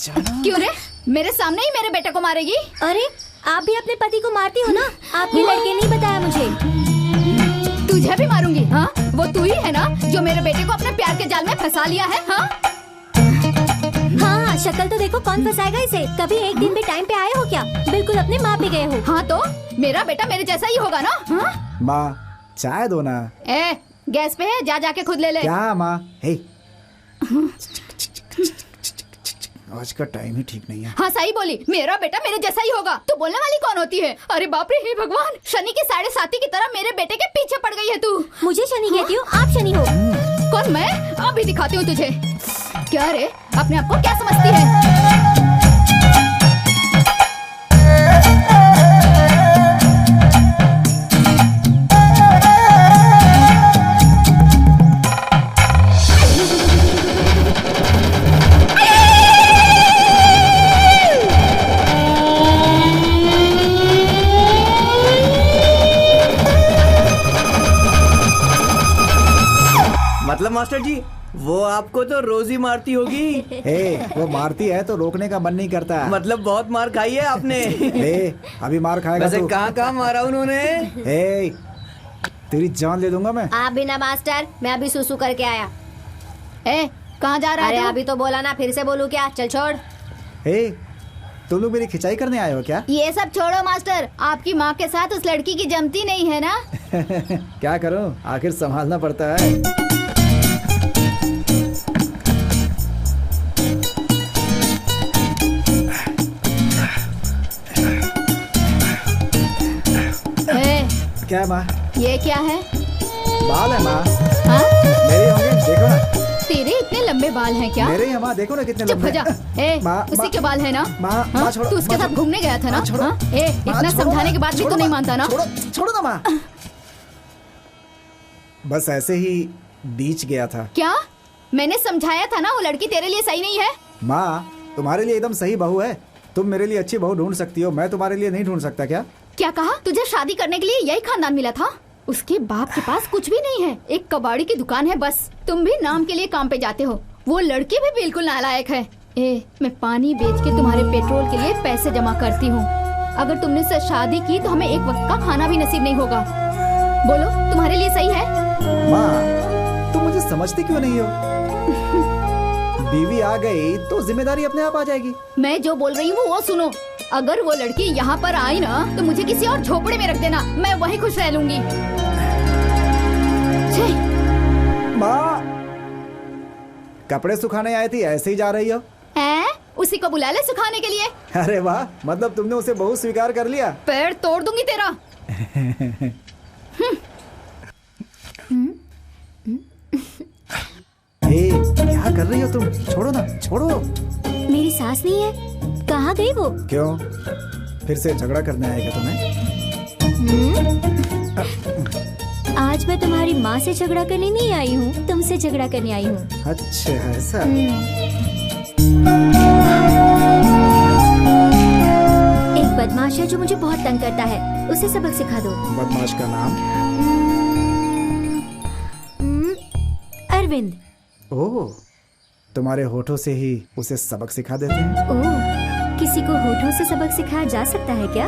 क्यों रे, मेरे सामने ही मेरे बेटे को मारेगी? अरे आप भी अपने पति को मारती हो ना? आपके लड़के ने बताया मुझे। तुझे भी मारूंगी। हाँ, वो तू ही है ना जो मेरे बेटे को अपने प्यार के जाल में फंसा लिया है? हाँ हाँ, शक्ल तो देखो, कौन फंसाएगा इसे? कभी एक दिन भी टाइम पे आए हो क्या? बिल्कुल अपने माँ पे गए हो। हाँ तो मेरा बेटा मेरे जैसा ही होगा ना? हाँ? माँ चाय दो ना। गैस पे है, जा जाके खुद ले ले। क्या माँ? हे आज का टाइम ही ठीक नहीं है। हाँ सही बोली, मेरा बेटा मेरे जैसा ही होगा। तू बोलने वाली कौन होती है? अरे बाप रे, हे भगवान, शनि के 7.5 की तरह मेरे बेटे के पीछे पड़ गई है तू। मुझे शनि कहती हो? आप शनि हो? कौन मैं? अभी दिखाती हूँ तुझे। क्या रे, अपने आप को क्या समझती है? मतलब मास्टर जी वो आपको तो रोज ही मारती होगी। वो मारती है तो रोकने का मन नहीं करता। मतलब बहुत मार खाई है आपने। अभी मार खाएगा वैसे तू। कहाँ मारा उन्होंने? तेरी जान ले दूंगा मैं। आप भी ना मास्टर, मैं अभी सुसु करके आया। कहाँ जा रहा है? अरे अभी तो बोला ना, फिर से बोलूं क्या? चल छोड़। तुम लोग मेरी खिंचाई करने आए हो क्या? ये सब छोड़ो मास्टर, आपकी माँ के साथ उस लड़की की जमती नहीं है ना? क्या करूं, आखिर संभालना पड़ता है। क्या है माँ? ये क्या है? बाल है माँ। हाँ? मेरे होंगे, देखो ना। तेरे इतने लंबे बाल हैं क्या? मेरे ही माँ, देखो ना कितने लंबे। चुप हो जा। उसी के बाल है ना? माँ छोड़ो। तू उसके साथ घूमने गया था ना? इतना समझाने के बाद भी तू नहीं मानता ना? छोड़ो ना माँ। बस ऐसे ही बीच गया था। क्या? मैंने समझाया था ना वो लड़की तेरे लिए सही नहीं है। माँ तुम्हारे लिए एकदम सही बहू है। तुम मेरे लिए अच्छी बहू ढूंढ सकती हो, मैं तुम्हारे लिए नहीं ढूंढ सकता क्या? क्या कहा? तुझे शादी करने के लिए यही खानदान मिला था? उसके बाप के पास कुछ भी नहीं है, एक कबाड़ी की दुकान है बस। तुम भी नाम के लिए काम पे जाते हो। वो लड़की भी बिल्कुल नालायक है। मैं पानी बेच के तुम्हारे पेट्रोल के लिए पैसे जमा करती हूँ। अगर तुमने उससे शादी की तो हमें एक वक्त का खाना भी नसीब नहीं होगा। बोलो, तुम्हारे लिए सही है? माँ तुम मुझे समझती क्यों नहीं हो? बीवी आ गई तो जिम्मेदारी अपने आप आ जाएगी। मैं जो बोल रही हूँ वो सुनो। अगर वो लड़की यहाँ पर आई ना तो मुझे किसी और झोपड़े में रख देना, मैं वहीं खुश रह लूंगी। माँ कपड़े सुखाने आई थी, ऐसे ही जा रही हो? उसी को बुला ले सुखाने के लिए। अरे वाह, मतलब तुमने उसे बहुत स्वीकार कर लिया। पैर तोड़ दूंगी तेरा। क्या कर रही हो तुम? छोड़ो ना, छोड़ो। मेरी सास नहीं है, कहाँ गई वो? क्यों, फिर से झगड़ा करने आएगा तुम्हें? आज मैं तुम्हारी माँ से झगड़ा करने नहीं आई हूँ, तुमसे झगड़ा करने आई हूँ। अच्छा ऐसा। एक बदमाश है जो मुझे बहुत तंग करता है, उसे सबक सिखा दो। बदमाश का नाम? अरविंद। ओह, तुम्हारे होठों से ही उसे सबक सिखा देते हैं। ओह, किसी को होठों से सबक सिखाया जा सकता है क्या?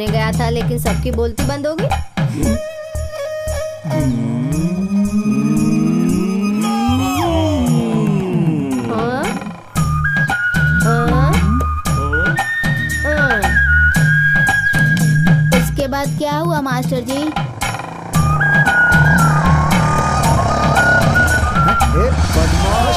करने गया था लेकिन सबकी बोलती बंद हो गई। हाँ? हाँ? हाँ। उसके बाद क्या हुआ मास्टर जी? बदमाश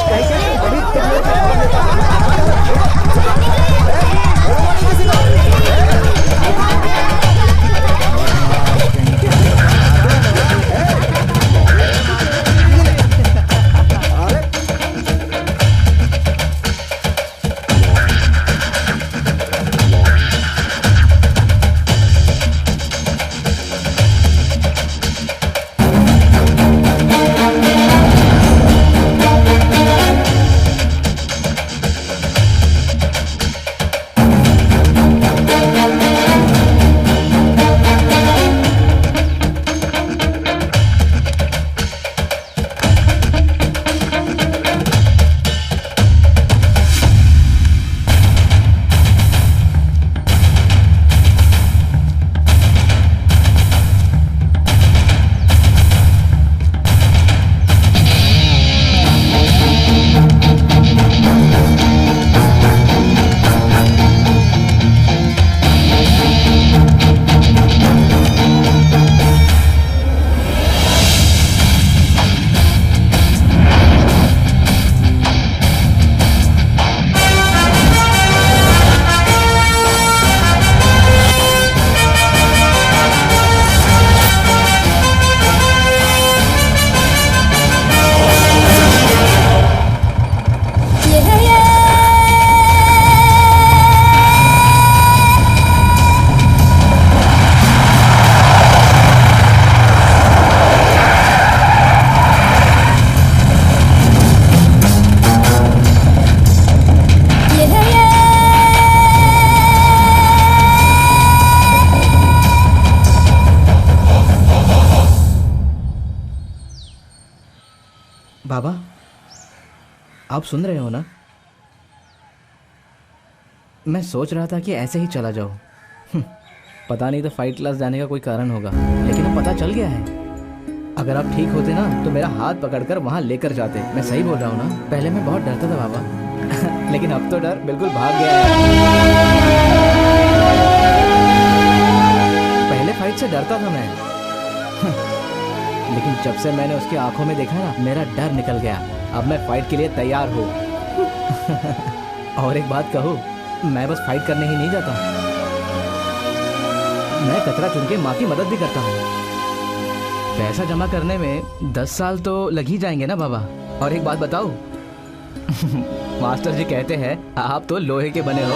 बाबा, आप सुन रहे हो ना? मैं सोच रहा था कि ऐसे ही चला जाऊं। पता नहीं तो फाइट क्लास जाने का कोई कारण होगा, लेकिन अब पता चल गया है। अगर आप ठीक होते ना तो मेरा हाथ पकड़कर वहां लेकर जाते। मैं सही बोल रहा हूँ ना? पहले मैं बहुत डरता था बाबा लेकिन अब तो डर बिल्कुल भाग गया है। पहले फाइट से डरता था मैं लेकिन जब से मैंने उसकी आंखों में देखा ना, मेरा डर निकल गया। अब मैं फाइट के लिए तैयार हूँ। और एक बात कहूँ, मैं बस फाइट करने ही नहीं जाता, मैं कचरा चुन के माँ की मदद भी करता हूँ। पैसा जमा करने में 10 साल तो लग ही जाएंगे ना बाबा। और एक बात बताओ मास्टर जी कहते हैं आप तो लोहे के बने हो।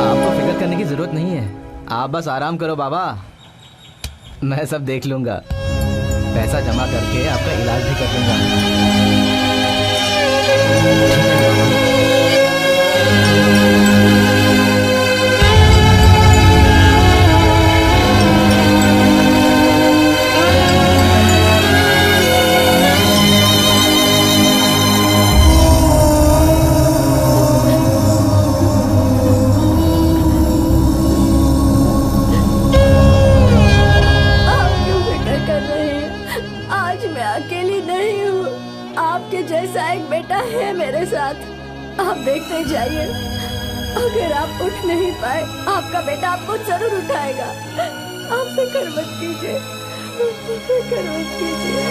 आपको फिक्र करने की जरूरत नहीं है, आप बस आराम करो बाबा, मैं सब देख लूंगा। पैसा जमा करके आपका इलाज भी कर दूंगा। आप देखते जाइए, अगर आप उठ नहीं पाए आपका बेटा आपको जरूर उठाएगा। आप फिक्र मत कीजिए, फिक्र मत कीजिए।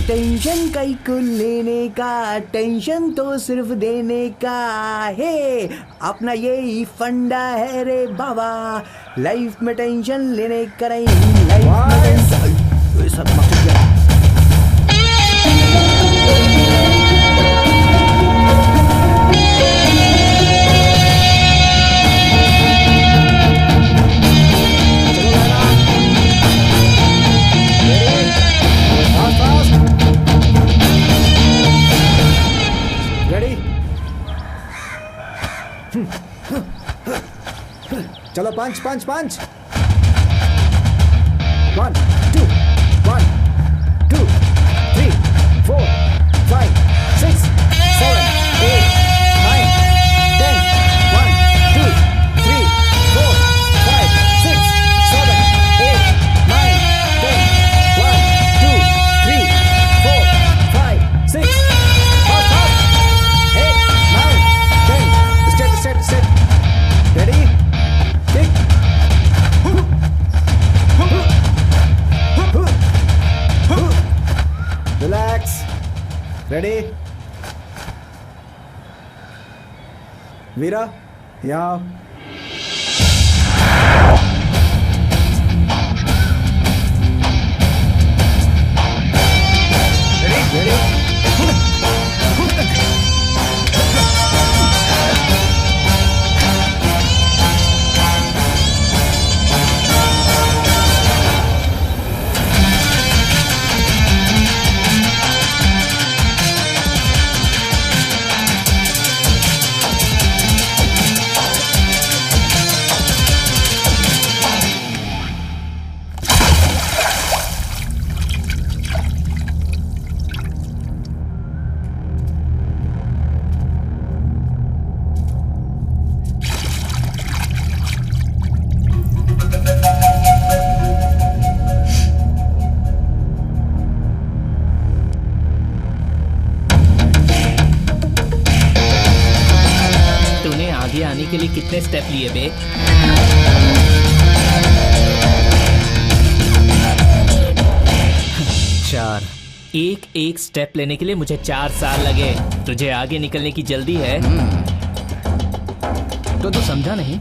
टेंशन कई को लेने का, टेंशन तो सिर्फ देने का है। अपना यही फंडा है रे बाबा, लाइफ में टेंशन लेने का नहीं। लाइफ में सब मकसद क्या? चलो पंच पंच पंच। 1 2 1 2 3 4 5 6 7 8 9 रिलैक्स। रेडी? वीरा, यहाँ। के लिए कितने स्टेप लिए बे? चार। एक एक स्टेप लेने के लिए मुझे 4 साल लगे। तुझे आगे निकलने की जल्दी है? तो तू समझा नहीं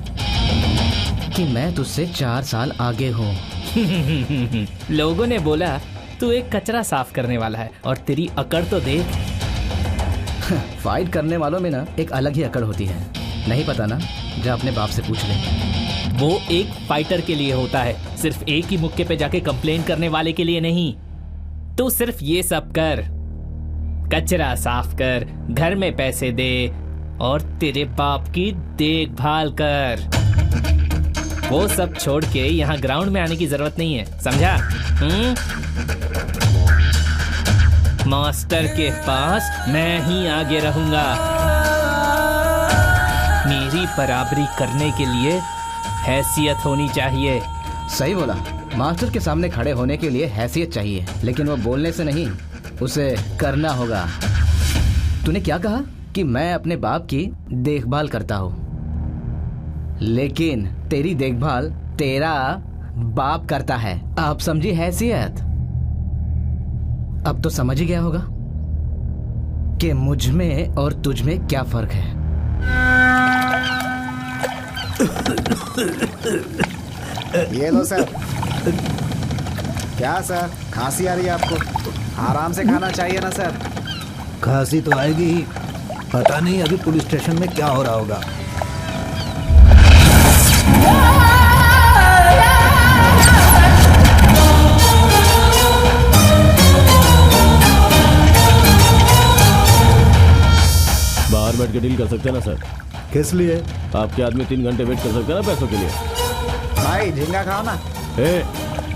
कि मैं तुझसे 4 साल आगे हूँ। लोगों ने बोला तू एक कचरा साफ करने वाला है और तेरी अकड़ तो देख। फाइट करने वालों में ना एक अलग ही अकड़ होती है। नहीं पता ना? जा अपने बाप से पूछ ले। वो एक फाइटर के लिए होता है, सिर्फ एक ही मुक्के पे जाके कंप्लेन करने वाले के लिए नहीं। तू सिर्फ ये सब कर, कचरा साफ कर, घर में पैसे दे और तेरे बाप की देखभाल कर। वो सब छोड़ के यहाँ ग्राउंड में आने की जरूरत नहीं है, समझा? मास्टर के पास मैं ही आगे रहूंगा। मेरी बराबरी करने के लिए हैसियत होनी चाहिए। सही बोला। मास्टर के सामने खड़े होने के लिए हैसियत चाहिए, लेकिन वो बोलने से नहीं, उसे करना होगा। तूने क्या कहा? कि मैं अपने बाप की देखभाल करता हूँ, लेकिन तेरी देखभाल तेरा बाप करता है। आप समझी हैसियत? अब तो समझ ही गया होगा कि मुझ में और तुझ में क्या फर्क है। ये लो सर। क्या सर, खांसी आ रही है आपको? आराम से खाना चाहिए ना सर। खांसी तो आएगी ही, पता नहीं अभी पुलिस स्टेशन में क्या हो रहा होगा। बाहर बैठ के डील कर सकते हैं ना सर? किस लिए? आपके आदमी 3 घंटे वेट कर सकते हैं ना पैसों के लिए। भाई झींगा खाओ ना।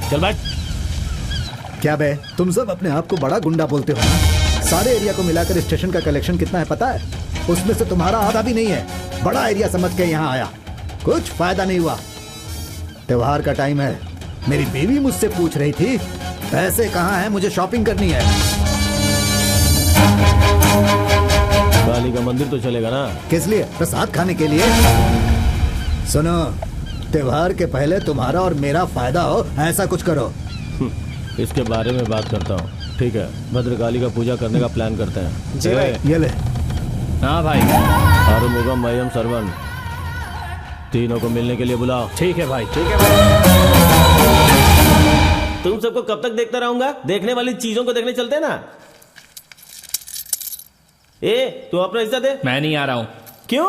चल बैठ। क्या बे, तुम सब अपने आप को बड़ा गुंडा बोलते हो ना? सारे एरिया को मिलाकर स्टेशन का कलेक्शन कितना है पता है? उसमें से तुम्हारा आधा भी नहीं है। बड़ा एरिया समझ के यहाँ आया, कुछ फायदा नहीं हुआ। त्योहार का टाइम है, मेरी बीवी मुझसे पूछ रही थी पैसे कहाँ हैं, मुझे शॉपिंग करनी है। काली का मंदिर तो चलेगा ना? किस लिए? प्रसाद खाने के लिए। सुनो, त्योहार के पहले तुम्हारा और मेरा फायदा हो, ऐसा कुछ करो। इसके बारे में बात करता हूँ, ठीक है? भद्रकाली का पूजा करने का प्लान करते हैं। जी भाई। ये ले। हाँ भाई। आरुमुगम मयम सरवन, तीनों को मिलने के लिए बुलाओ। ठीक है भाई। ठीक है भाई। तुम सबको कब तक देखता रहूंगा? देखने वाली चीजों को देखने चलते हैं ना। तू अपना हिस्सा दे। मैं नहीं आ रहा हूँ। क्यों?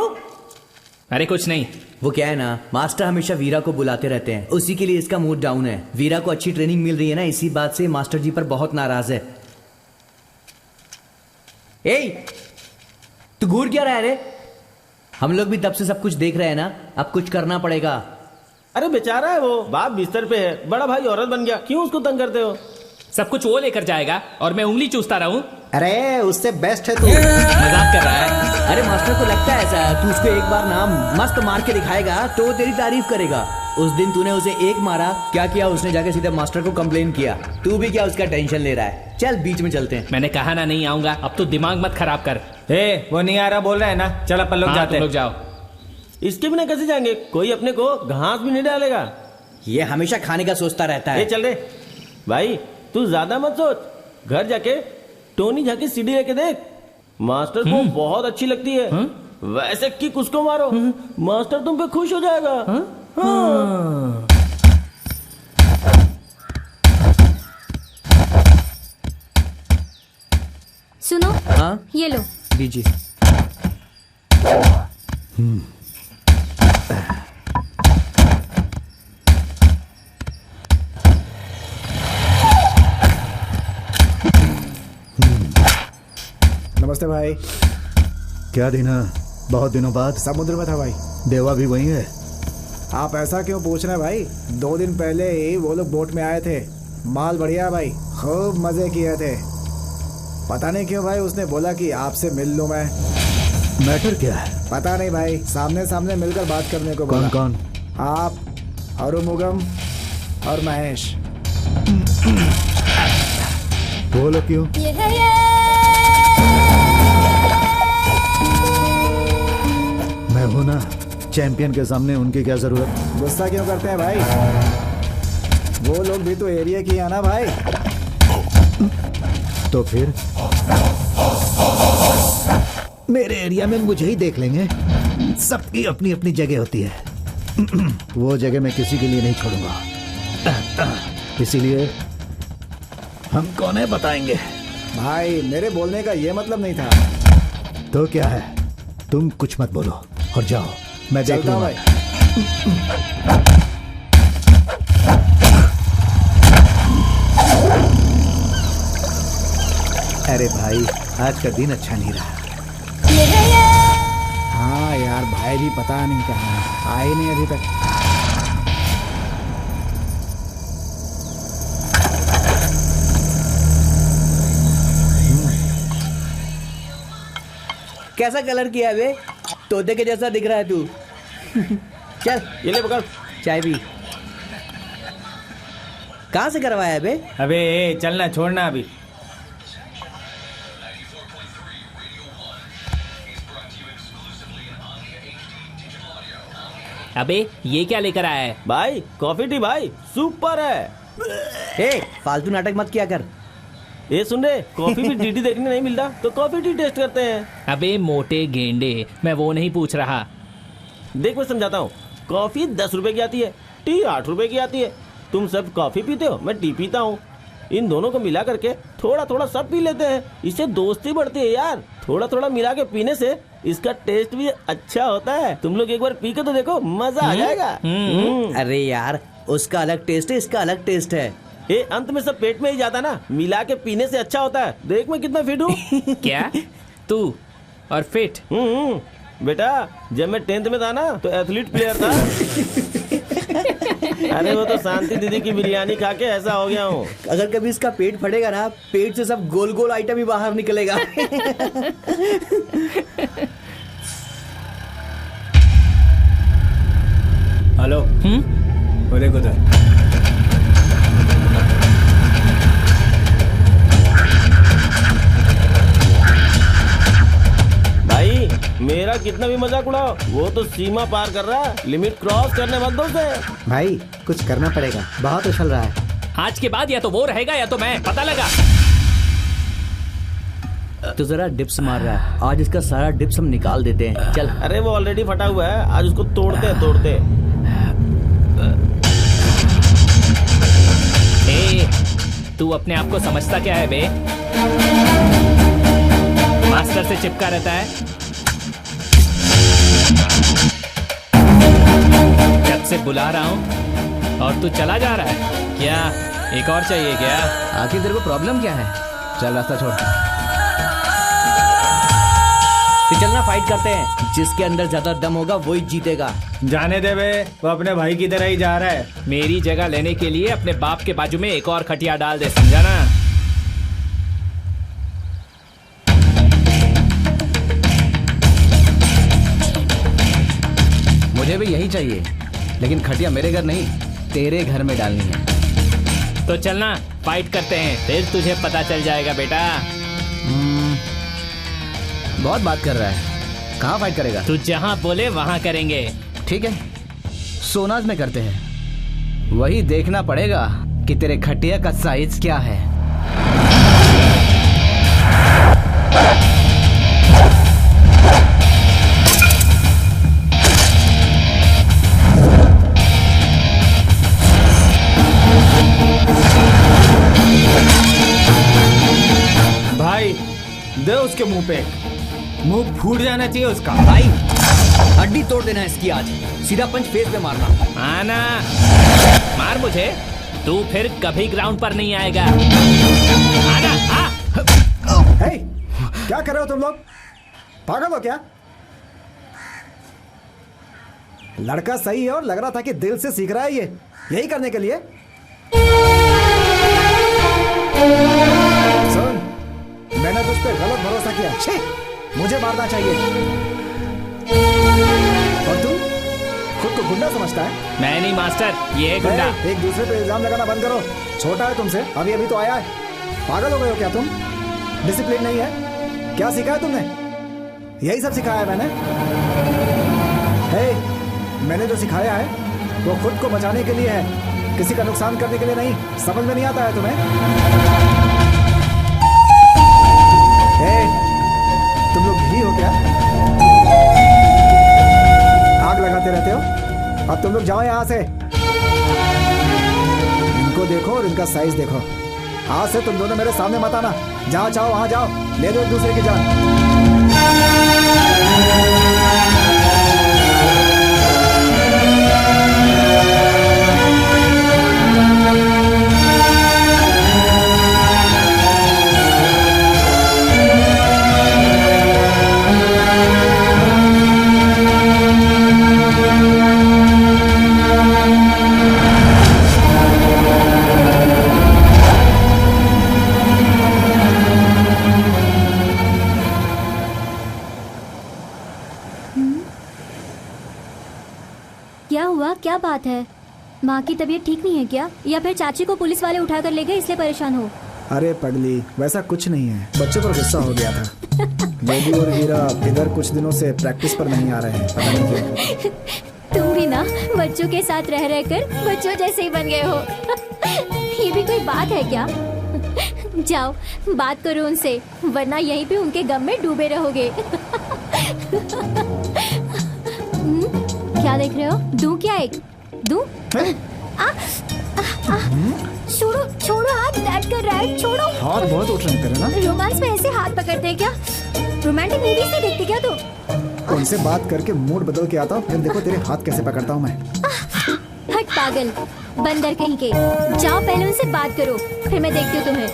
अरे कुछ नहीं। वो क्या है ना, मास्टर हमेशा वीरा को बुलाते रहते हैं, उसी के लिए इसका मूड डाउन है। वीरा को अच्छी ट्रेनिंग मिल रही है ना, इसी बात से मास्टर जी पर बहुत नाराज है। तू घूर क्या रहा है रे? हम लोग भी तब से सब कुछ देख रहे हैं ना, अब कुछ करना पड़ेगा। अरे बेचारा है वो, बाप बिस्तर पे है, बड़ा भाई औरत बन गया, क्यों उसको तंग करते हो? सब कुछ वो लेकर जाएगा और मैं उंगली चूसता रहूं? अरे उससे बेस्ट है तू। मजाक कर रहा है? अरे मास्टर को लगता है ऐसा, तू उसको एक बार नाम मस्त मार के दिखाएगा तो वो तेरी तारीफ करेगा। उस दिन तूने उसे एक मारा, क्या किया उसने? जाके सीधे मास्टर को कंप्लेन किया। तू भी क्या उसका टेंशन ले रहा है? चल बीच में चलते हैं। मैंने कहा ना नहीं आऊंगा, अब तो दिमाग मत खराब कर। वो नहीं आ रहा बोल रहा है ना, चल अपन लोग जाते हैं। लोग जाओ। इसके बिना कैसे जाएंगे? कोई अपने को घास भी नहीं डालेगा। ये हमेशा खाने का सोचता रहता है। चल रे भाई, तू ज्यादा मत सोच, घर जाके टोनी जाके सीढ़ी लेके देख, मास्टर को बहुत अच्छी लगती है। वैसे किक उसको मारो, मास्टर तुम पे खुश हो जाएगा। हाँ। सुनो। हाँ ये लो। दीजिए। नमस्ते भाई। क्या दिन है? बहुत दिनों बाद। समुद्र में था भाई। देवा भी वही है? आप ऐसा क्यों पूछ रहे हैं भाई? 2 दिन पहले ही वो लोग बोट में आए थे। माल बढ़िया भाई, खूब मजे किए थे। पता नहीं क्यों भाई उसने बोला कि आपसे मिल लूं मैं। मैटर क्या है? पता नहीं भाई, सामने सामने मिलकर बात करने को बोला। कौन कौन? आप, अरुमुगम और महेश। बोलो क्यों? मैं हूं ना, चैंपियन के सामने उनकी क्या जरूरत? गुस्सा क्यों करते हैं भाई? वो लोग भी तो एरिया की है ना भाई। तो फिर मेरे एरिया में मुझे ही देख लेंगे। सबकी अपनी अपनी जगह होती है। वो जगह मैं किसी के लिए नहीं छोड़ूंगा। इसीलिए हम कौन है बताएंगे। भाई मेरे बोलने का ये मतलब नहीं था। तो क्या है? तुम कुछ मत बोलो और जाओ, मैं देख लूंगा भाई। अरे भाई आज का दिन अच्छा नहीं रहा। हाँ यार, भाई भी पता नहीं कहाँ है, आए नहीं अभी तक। कैसा कलर किया है बे? तोते के जैसा दिख रहा है तू। चल ये ले पकड़ चाय पी। कहाँ से करवाया है बे? अबे चलना, छोड़ना अभी। अबे ये क्या लेकर आया है? भाई कॉफी टी भाई, सुपर है। ए फालतू नाटक मत किया कर। ये सुन रहे, कॉफी भी डीडी देखने नहीं मिलता तो कॉफी टी टेस्ट करते हैं। अबे मोटे गेंडे, मैं वो नहीं पूछ रहा। देख मैं समझाता हूँ, कॉफी 10 रुपए की आती है, टी 8 रुपए की आती है। तुम सब कॉफी पीते हो, मैं टी पीता हूँ। इन दोनों को मिला करके थोड़ा थोड़ा सब पी लेते हैं, इससे दोस्ती बढ़ती है यार। थोड़ा थोड़ा मिला के पीने से इसका टेस्ट भी अच्छा होता है। तुम लोग एक बार पी के तो देखो, मजा आ जाएगा। अरे यार उसका अलग टेस्ट है, इसका अलग टेस्ट है। ये अंत में सब पेट में ही जाता ना, मिला के पीने से अच्छा होता है। देख मैं कितना फिट हूँ। क्या तू और फिट? बेटा जब मैं 10th में था ना तो एथलीट प्लेयर था। अरे वो तो शांति दीदी की बिरयानी खा के ऐसा हो गया हूँ। अगर कभी इसका पेट फटेगा ना, पेट से सब गोल गोल आइटम ही बाहर निकलेगा। हेलो। बोले उधर। भाई मेरा कितना भी मजाक उड़ाओ, वो तो सीमा पार कर रहा है। लिमिट क्रॉस करने मत दो उसे। भाई कुछ करना पड़ेगा, बहुत उछल रहा है। आज के बाद या तो वो रहेगा या तो मैं, पता लगा? तो जरा डिप्स मार रहा है, आज इसका सारा डिप्स हम निकाल देते हैं। चल। अरे वो ऑलरेडी फटा हुआ है, आज उसको तोड़ते तोड़ते। ए, तू अपने आप को समझता क्या है बे? मास्टर से चिपका रहता है। जब से बुला रहा हूँ और तू चला जा रहा है। क्या एक और चाहिए क्या? आखिर तेरे को प्रॉब्लम क्या है? चल रास्ता छोड़। तो चलना फाइट करते हैं, जिसके अंदर ज्यादा दम होगा वही जीतेगा। जाने दे बे, वो अपने भाई की तरह ही जा रहा है। मेरी जगह लेने के लिए अपने बाप के बाजू में एक और खटिया डाल दे, समझा ना? मुझे भी यही चाहिए, लेकिन खटिया मेरे घर नहीं, तेरे घर में डालनी है। तो चलना फाइट करते हैं, फिर तुझे पता चल जाएगा बेटा। बहुत बात कर रहा है, कहाँ फाइट करेगा? तू जहाँ बोले वहाँ करेंगे। ठीक है, सोनाज में करते हैं। वही देखना पड़ेगा कि तेरे खटिया का साइज क्या है। भाई दे उसके मुंह पे, मुंह फूट जाना चाहिए उसका। भाई हड्डी तोड़ देना इसकी आज, सीधा पंच फेस पे मारना। आना मार मुझे, तू फिर कभी ग्राउंड पर नहीं आएगा। आना आ। हे, क्या कर रहे हो तुम लोग? पागल हो क्या? लड़का सही है और लग रहा था कि दिल से सीख रहा है ये, यही करने के लिए। सुन, मैंने तुझ पे गलत भरोसा किया। छी, मुझे मारना चाहिए। और तू खुद को गुंडा समझता है? मैं नहीं मास्टर, ये है गुंडा। एक दूसरे पे इल्जाम लगाना बंद करो। छोटा है तुमसे, अभी अभी तो आया है। पागल हो गए हो क्या तुम? डिसिप्लिन नहीं है? क्या सिखाया है तुमने? यही सब सिखाया है मैंने। मैंने जो सिखाया है वो खुद को बचाने के लिए है, किसी का नुकसान करने के लिए नहीं। समझ में नहीं आता है तुम्हें? तुम लोग भी हो क्या? आग लगाते रहते हो। अब तुम लोग जाओ यहाँ से। इनको देखो और इनका साइज देखो। आज से तुम दोनों मेरे सामने मत आना। जहाँ चाहो वहाँ जाओ, ले दो एक दूसरे की जान। क्या बात है? माँ की तबीयत ठीक नहीं है क्या, या फिर चाची को पुलिस वाले उठाकर ले गए इसलिए परेशान हो? अरे पगली, वैसा कुछ नहीं है। बच्चों पर गुस्सा हो गया था। बेबी और हीरा इधर कुछ दिनों से प्रैक्टिस पर नहीं आ रहे हैं, पता नहीं क्यों। तुम भी ना बच्चों के साथ रह रहकर बच्चों जैसे ही बन गए हो। ये भी कोई बात है क्या? जाओ बात करो उनसे, वरना यहीं पे उनके गम में डूबे रहोगे। क्या देख रहे हो? दूं क्या? एक दूं? छोड़ो छोड़ो, हाथ दर्द कर रहा है, छोड़ो। हाथ बहुत उठ रहे तेरे ना। रोमांस में ऐसे हाथ पकड़ते हैं क्या? रोमांटिक मूवीज नहीं देखते क्या तू? उनसे बात करके मूड बदल के आता हूँ, फिर देखो तेरे हाथ कैसे पकड़ता हूँ मैं। हट पागल, बंदर कहीं के। जाओ पहले उनसे बात करो, फिर मैं देखती हूँ तुम्हें।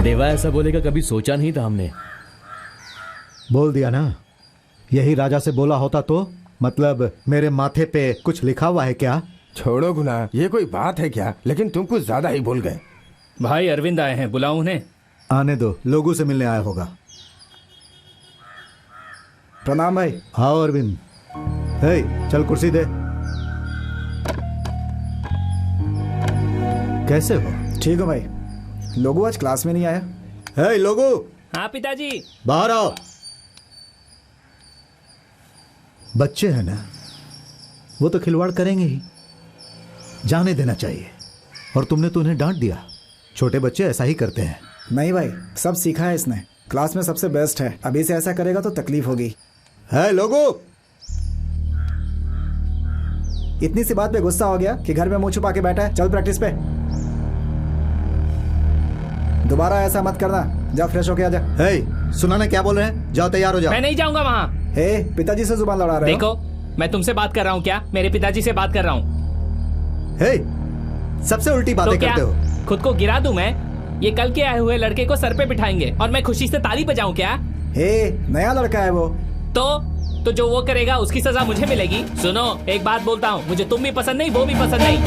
देवा ऐसा बोलेगा कभी सोचा नहीं था हमने। बोल दिया ना। यही राजा से बोला होता तो? मतलब मेरे माथे पे कुछ लिखा हुआ है क्या? छोड़ो गुना, ये कोई बात है क्या? लेकिन तुम कुछ ज्यादा ही भूल गए। भाई अरविंद आए हैं, बुलाओ उन्हें। आने दो, लोगों से मिलने आया होगा। प्रणाम भाई। हाँ अरविंद। चल कुर्सी दे। कैसे हो? ठीक हो भाई। लोगो आज क्लास में नहीं आया। लोगो। हाँ पिताजी। बाहर आओ। बच्चे हैं ना, वो तो खिलवाड़ करेंगे ही, जाने देना चाहिए। और तुमने तो उन्हें डांट दिया। छोटे बच्चे ऐसा ही करते हैं। नहीं भाई, सब सीखा है इसने, क्लास में सबसे बेस्ट है। अभी से ऐसा करेगा तो तकलीफ होगी। लोगो, इतनी सी बात पे गुस्सा हो गया कि घर में मुंह छुपा के बैठा है। चल प्रैक्टिस पे। दोबारा ऐसा मत करना। जा फ्रेश होके आजा। सुना ना क्या बोल रहे हैं? जाओ तैयार हो जाओ। मैं नहीं जाऊंगा वहाँ। पिताजी से जुबान लड़ा रहे हो? देखो मैं तुमसे बात कर रहा हूँ क्या? मेरे पिताजी से बात कर रहा हूँ। सबसे उल्टी बातें करते हो। खुद को गिरा दूं मैं? ये कल के आए हुए लड़के को सर पे बिठाएंगे और मैं खुशी से ताली बजाऊं क्या? नया लड़का है वो। तो जो वो करेगा उसकी सजा मुझे मिलेगी। सुनो एक बात बोलता हूँ, मुझे तुम भी पसंद नहीं, वो भी पसंद नहीं।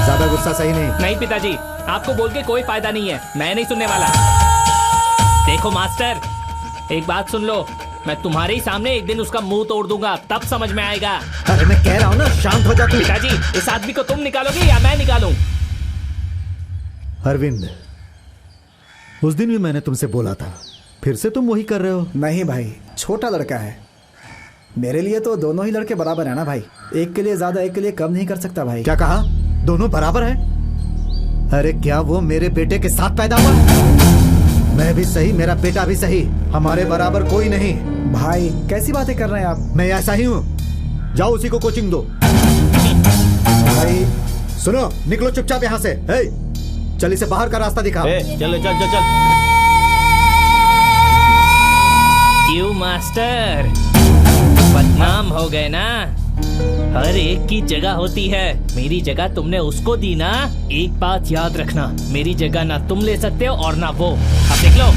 ज्यादा गुस्सा सही नहीं। नहीं पिताजी, आपको बोल के कोई फायदा नहीं है, मैं नहीं सुनने वाला। देखो मास्टर, एक बात सुन लो, मैं तुम्हारे ही सामने एक दिन उसका मुंह तोड़ दूंगा, तब समझ में आएगा। अरे मैं कह रहा हूँ ना, शांत हो जा तू। पिताजी, इस आदमी को तुम निकालोगे या मैं निकालूं? अरविंद, उस दिन भी मैंने तुमसे बोला था, फिर से तुम वही कर रहे हो। नहीं भाई, छोटा लड़का है। मेरे लिए तो दोनों ही लड़के बराबर है ना भाई। एक के लिए ज्यादा, एक के लिए कम नहीं कर सकता भाई। क्या कहा? दोनों बराबर है? अरे क्या वो मेरे बेटे के साथ पैदा हुआ? मैं भी सही, मेरा बेटा भी सही, हमारे बराबर कोई नहीं। भाई कैसी बातें कर रहे हैं आप? मैं ऐसा ही हूँ। जाओ उसी को कोचिंग दो। भाई सुनो, निकलो चुपचाप यहाँ से। चल इसे बाहर का रास्ता दिखा। चल चल चल चल। क्यों मास्टर, बदनाम हो गए ना? हर एक की जगह होती है, मेरी जगह तुमने उसको दी ना। एक बात याद रखना, मेरी जगह ना तुम ले सकते हो और ना वो। अब देख लो।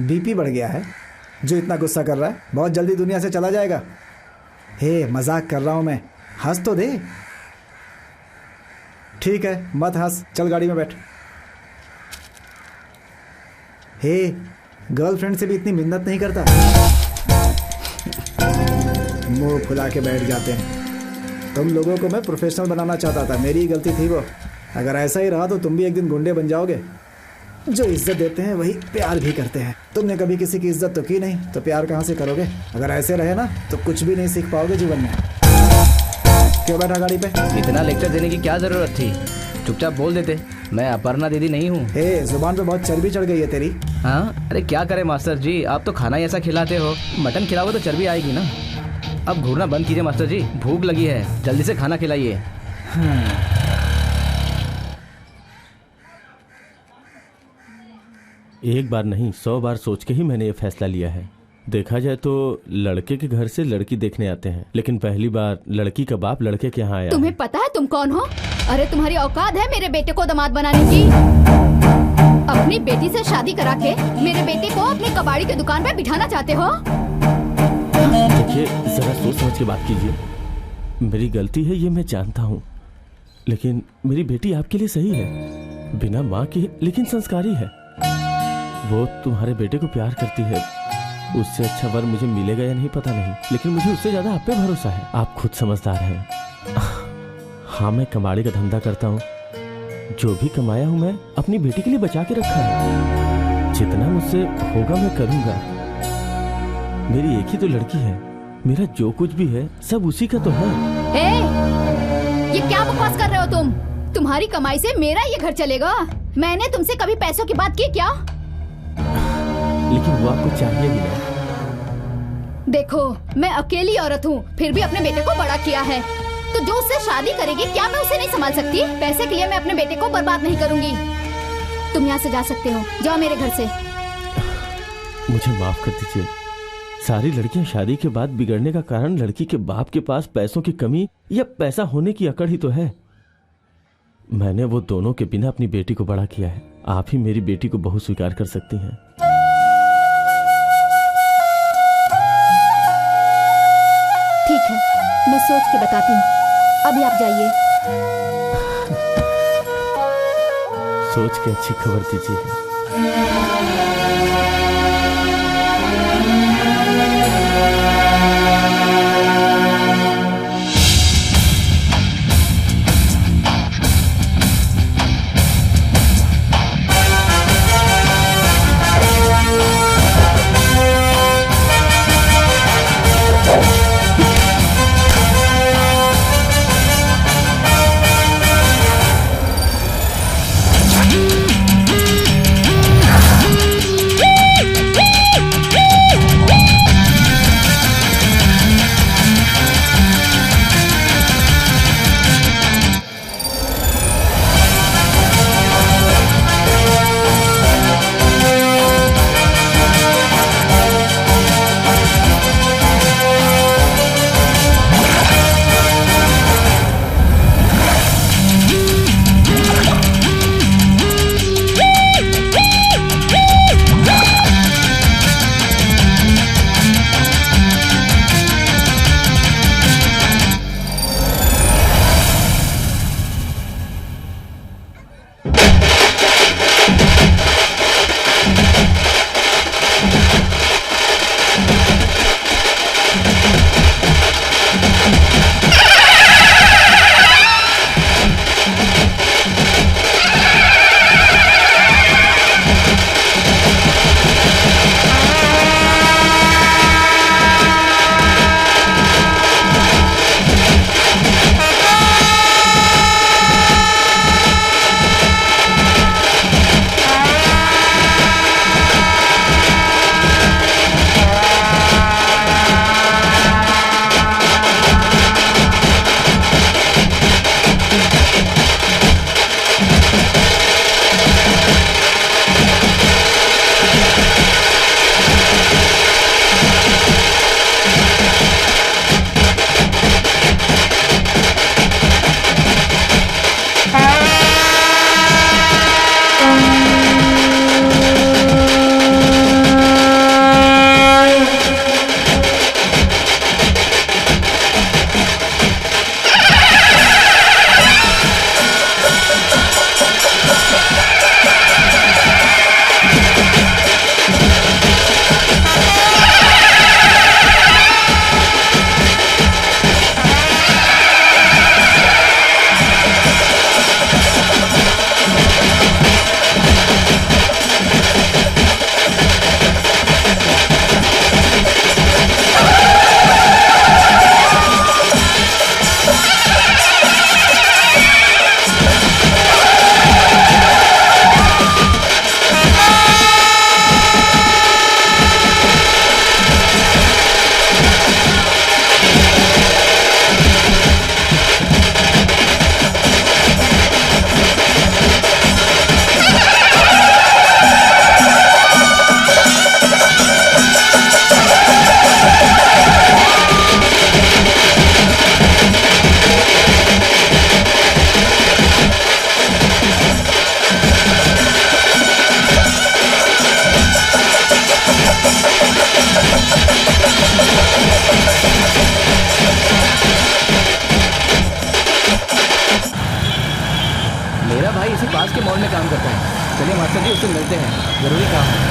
बीपी बढ़ गया है जो इतना गुस्सा कर रहा है, बहुत जल्दी दुनिया से चला जाएगा। हे मजाक कर रहा हूं मैं, हंस तो दे। ठीक है मत हंस, चल गाड़ी में बैठ। हे गर्लफ्रेंड से भी इतनी मिन्नत नहीं करता, मुंह फुला के बैठ जाते हैं। तुम लोगों को मैं प्रोफेशनल बनाना चाहता था, मेरी ही गलती थी वो। अगर ऐसा ही रहा तो तुम भी एक दिन गुंडे बन जाओगे। जो इज्जत देते हैं वही प्यार भी करते हैं। तुमने कभी किसी की इज्जत तो की नहीं, तो प्यार कहाँ से करोगे? अगर ऐसे रहे ना तो कुछ भी नहीं सीख पाओगे जीवन में। क्यों बैठा गाड़ी पे? इतना लेक्चर देने की क्या जरूरत थी? चुपचाप बोल देते, मैं अपर्णा दीदी नहीं हूँ। हे जुबान पे बहुत चर्बी चढ़ गई है तेरी। हाँ अरे क्या करे मास्टर जी, आप तो खाना ही ऐसा खिलाते हो। मटन खिलाओगे तो चर्बी आएगी ना। अब घूरना बंद कीजिए मास्टर जी, भूख लगी है, जल्दी से खाना खिलाइए। एक बार नहीं 100 बार सोच के ही मैंने ये फैसला लिया है। देखा जाए तो लड़के के घर से लड़की देखने आते हैं, लेकिन पहली बार लड़की का बाप लड़के के यहाँ आया। तुम्हें पता है तुम कौन हो? अरे तुम्हारी औकात है मेरे बेटे को दामाद बनाने की? अपनी बेटी से शादी करा के मेरे बेटे को अपने कबाड़ी की दुकान पे बिठाना चाहते हो? देखिए जरा सोच समझ के बात कीजिए। मेरी गलती है ये मैं जानता हूँ, लेकिन मेरी बेटी आपके लिए सही है, बिना माँ के लेकिन संस्कारी है। वो तुम्हारे बेटे को प्यार करती है, उससे अच्छा वर मुझे मिलेगा या नहीं पता नहीं, लेकिन मुझे उससे ज्यादा आप पे भरोसा है। आप खुद समझदार हैं। हाँ मैं कबाड़ी का धंधा करता हूँ, जो भी कमाया हूँ मैं अपनी बेटी के लिए बचा के रखा है। जितना मुझसे होगा मैं करूँगा। मेरी एक ही तो लड़की है, मेरा जो कुछ भी है सब उसी का तो है। ये क्या बकवास कर रहे हो तुम? तुम्हारी कमाई से मेरा ये घर चलेगा? मैंने तुमसे कभी पैसों की बात की क्या? लेकिन वो आपको चाहिए ही ना। देखो मैं अकेली औरत हूँ, फिर भी अपने बेटे को बड़ा किया है, तो जो उससे शादी करेगी क्या मैं उसे नहीं संभाल सकती? पैसे के लिए मैं अपने बेटे को बर्बाद नहीं करूंगी। तुम यहाँ से जा सकते हो, जाओ मेरे घर से। मुझे माफ कर दीजिए। सारी लड़कियां शादी के बाद बिगड़ने का कारण लड़की के बाप के पास पैसों की कमी या पैसा होने की अकड़ ही तो है। मैंने वो दोनों के बिना अपनी बेटी को बड़ा किया है। आप ही मेरी बेटी को बहू स्वीकार कर सकती हैं। ठीक है, मैं सोच के बताती हूँ। अभी आप जाइए। सोच के अच्छी खबर दीजिए। जरूरी काम है।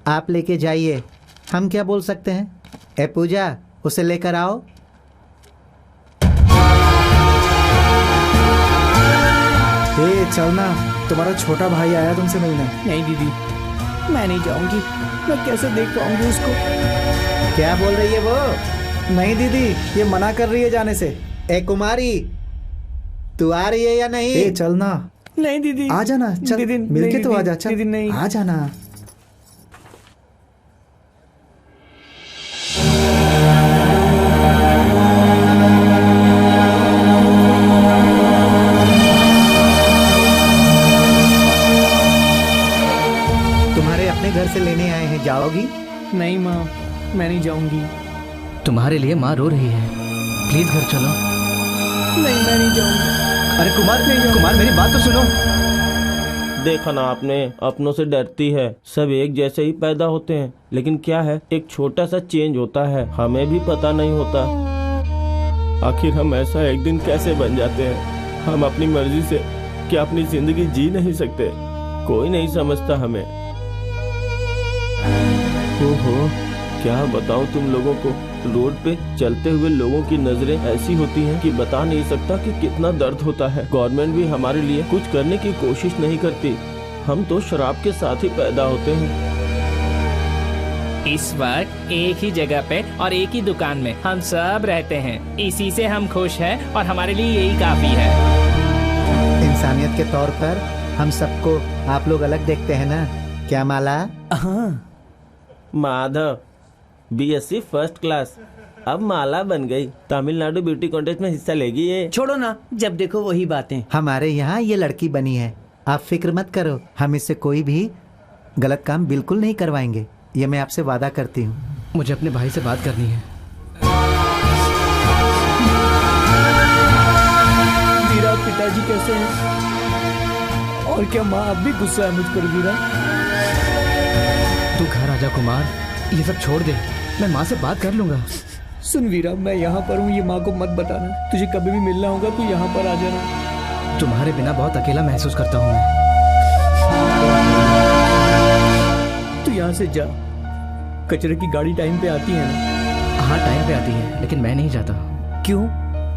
आप लेके जाइए, हम क्या बोल सकते हैं। ए पूजा, उसे लेकर आओ। ए चलना, तुम्हारा छोटा भाई आया तुमसे मिलने। नहीं दीदी, मैं नहीं जाऊंगी। मैं कैसे देख पाऊंगी उसको। क्या बोल रही है वो? नहीं दीदी, ये मना कर रही है जाने से। ए कुमारी, तू आ रही है या नहीं? ए चलना। नहीं दीदी, आ जाना, चल दीदी, मिलके नहीं तो आ दीदी, जा, चल दीदी नहीं। आ जाना। तुम्हारे अपने घर से लेने आए हैं, जाओगी? नहीं माँ, मैं नहीं जाऊंगी। तुम्हारे लिए माँ रो रही है, प्लीज घर चलो। नहीं, मैं नहीं जाऊंगी। अरे कुमार, कुमार मेरी बात तो सुनो। देखा ना आपने, अपनों से डरती है। सब एक जैसे ही पैदा होते हैं, लेकिन क्या है, एक छोटा सा चेंज होता है, हमें भी पता नहीं होता। आखिर हम ऐसा एक दिन कैसे बन जाते हैं? हम अपनी मर्जी से क्या अपनी जिंदगी जी नहीं सकते? कोई नहीं समझता हमें। ओहो, क्या बताऊं तुम लोगों को, रोड पे चलते हुए लोगों की नजरें ऐसी होती हैं कि बता नहीं सकता कि कितना दर्द होता है। गवर्नमेंट भी हमारे लिए कुछ करने की कोशिश नहीं करती। हम तो शराब के साथ ही पैदा होते हैं। इस वक्त एक ही जगह पे और एक ही दुकान में हम सब रहते हैं, इसी से हम खुश हैं और हमारे लिए यही काफी है। इंसानियत के तौर पर हम सबको आप लोग अलग देखते हैं ना, क्या माला? हाँ माधव, बीएससी फर्स्ट क्लास, अब माला बन गई। तमिलनाडु ब्यूटी कॉन्टेस्ट में हिस्सा लेगी ये। छोड़ो ना, जब देखो वही बातें। हमारे यहाँ ये लड़की बनी है, आप फिक्र मत करो। हम इससे कोई भी गलत काम बिल्कुल नहीं करवाएंगे, ये मैं आपसे वादा करती हूँ। मुझे अपने भाई से बात करनी है। वीरा, पिताजी कैसे हैं? और क्या माँ अब भी गुस्सा है मुझ पर? वीरा, तू घर आजा कुमार, ये सब छोड़ दे, मैं माँ से बात कर लूंगा। सुन वीरा, मैं यहाँ पर हूँ, ये माँ को मत बताना। तुझे कभी भी मिलना होगा तो यहाँ पर आ जाना। तुम्हारे बिना बहुत अकेला महसूस करता हूँ मैं। तू यहाँ से जा। कचरे की गाड़ी टाइम पे आती है ना? हाँ टाइम पे आती है, लेकिन मैं नहीं जाता। क्यों,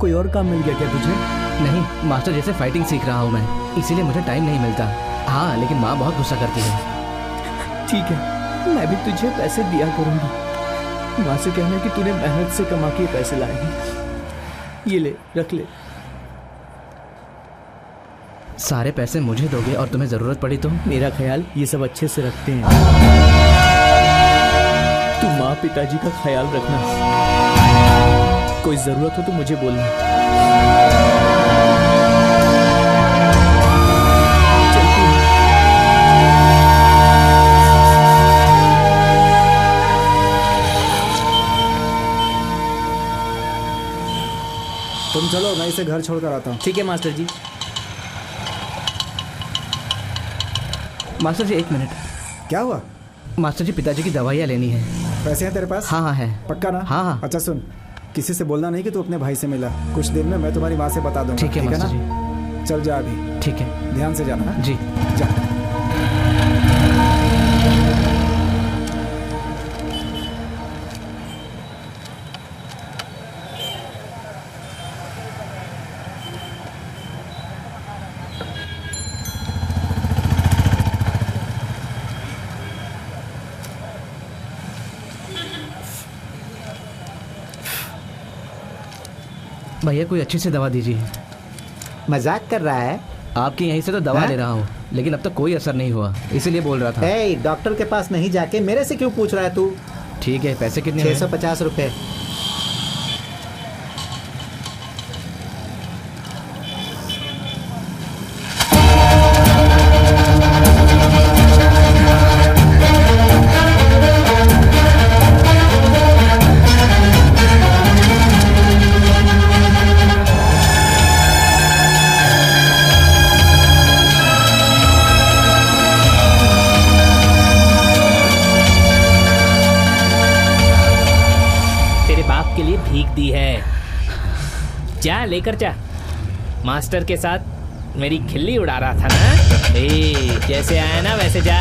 कोई और काम मिल गया क्या तुझे? नहीं, मास्टर जैसे फाइटिंग सीख रहा हूँ मैं, इसीलिए मुझे टाइम नहीं मिलता। हाँ लेकिन माँ बहुत गुस्सा करती है। ठीक है, मैं भी तुझे पैसे दिया करूंगी। माँ से कहना कि तूने मेहनत से कमा के पैसे लाए हैं। ये ले, रख ले। सारे पैसे मुझे दोगे और तुम्हें जरूरत पड़ी तो? मेरा ख्याल ये सब अच्छे से रखते हैं। तू माँ पिताजी का ख्याल रखना। कोई जरूरत हो तो मुझे बोलना। तुम चलो, मैं इसे घर छोड़कर आता हूँ। ठीक है मास्टर जी। मास्टर जी एक मिनट। क्या हुआ? मास्टर जी पिताजी की दवाइयाँ लेनी है। पैसे हैं तेरे पास? हाँ हाँ है। पक्का ना? हाँ हाँ। अच्छा सुन, किसी से बोलना नहीं कि तू अपने भाई से मिला। कुछ दिन में मैं तुम्हारी माँ से बता दूंगा। ठीक है मास्टर जी। ना? चल जा अभी। ठीक है, ध्यान से जाना। जी जा। भैया कोई अच्छी सी दवा दीजिए। मजाक कर रहा है? आपके यहीं से तो दवा हाँ? ले रहा हूँ, लेकिन अब तक कोई असर नहीं हुआ, इसीलिए बोल रहा था। ए, डॉक्टर के पास नहीं जाके मेरे से क्यों पूछ रहा है तू? ठीक है, पैसे कितने? 650 रुपए। दी है। जा लेकर जा। मास्टर के साथ मेरी खिल्ली उड़ा रहा था ना। जैसे आया ना वैसे जा।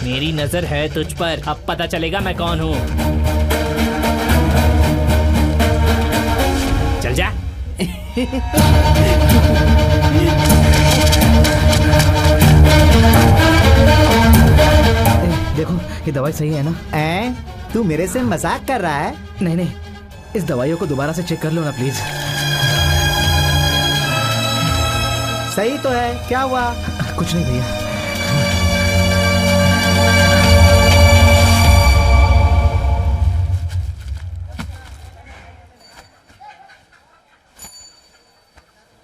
मेरी नजर है तुझ पर, अब पता चलेगा मैं कौन हूं। चल जा। देखो ये दवाई सही है ना? तू मेरे से मजाक कर रहा है? नहीं नहीं, इस दवाइयों को दोबारा से चेक कर लो ना प्लीज। सही तो है, क्या हुआ? कुछ नहीं भैया।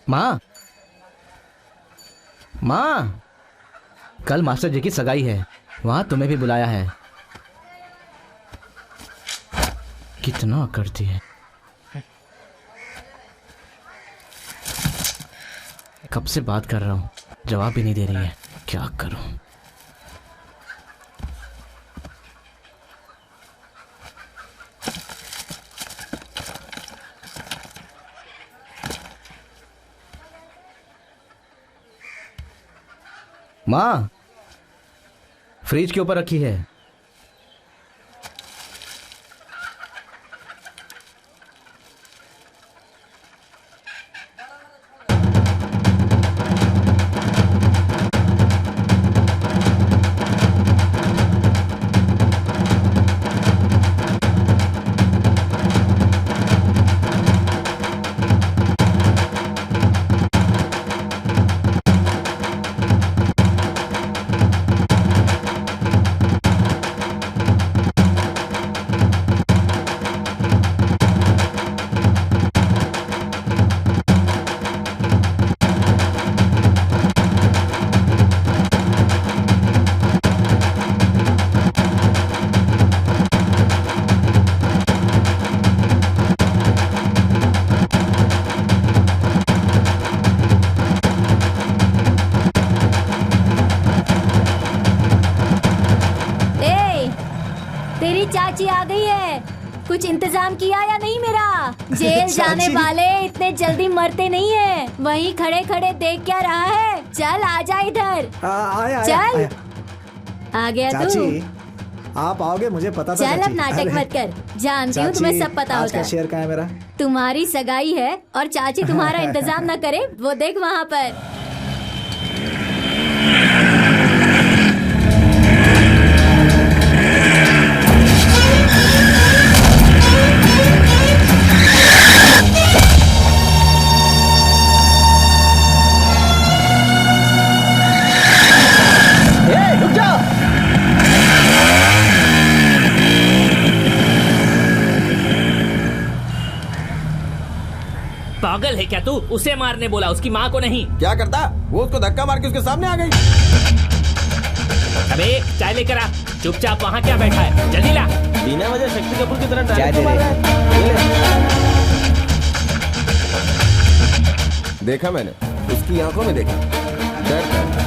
माँ, माँ, कल मास्टर जी की सगाई है, वहां तुम्हें भी बुलाया है। कितना करती है। कब से बात कर रहा हूँ, जवाब भी नहीं दे रही है, क्या करूं? माँ, फ्रिज के ऊपर रखी है। चाची आ गई है। कुछ इंतजाम किया या नहीं मेरा? जेल जाने वाले इतने जल्दी मरते नहीं है। वहीं खड़े खड़े देख क्या रहा है? चल आजा इधर। चल आ गया तू। आप आओगे मुझे पता था। चल अब नाटक मत कर, जानती हूँ तुम्हें सब पता होता है। शेयर कहाँ है मेरा? तुम्हारी सगाई है और चाची तुम्हारा इंतजाम न करे, वो देख वहाँ पर। पागल है क्या तू? उसे मारने बोला, उसकी माँ को नहीं। क्या करता? वो उसको धक्का मार के उसके सामने आ गई। अबे चाय लेकर आ। चुपचाप वहाँ क्या बैठा है? जल्दी ला। बिना वजह शक्ति कपूर की तरह चाय दे देखा मैंने, उसकी आंखों में देखा डर,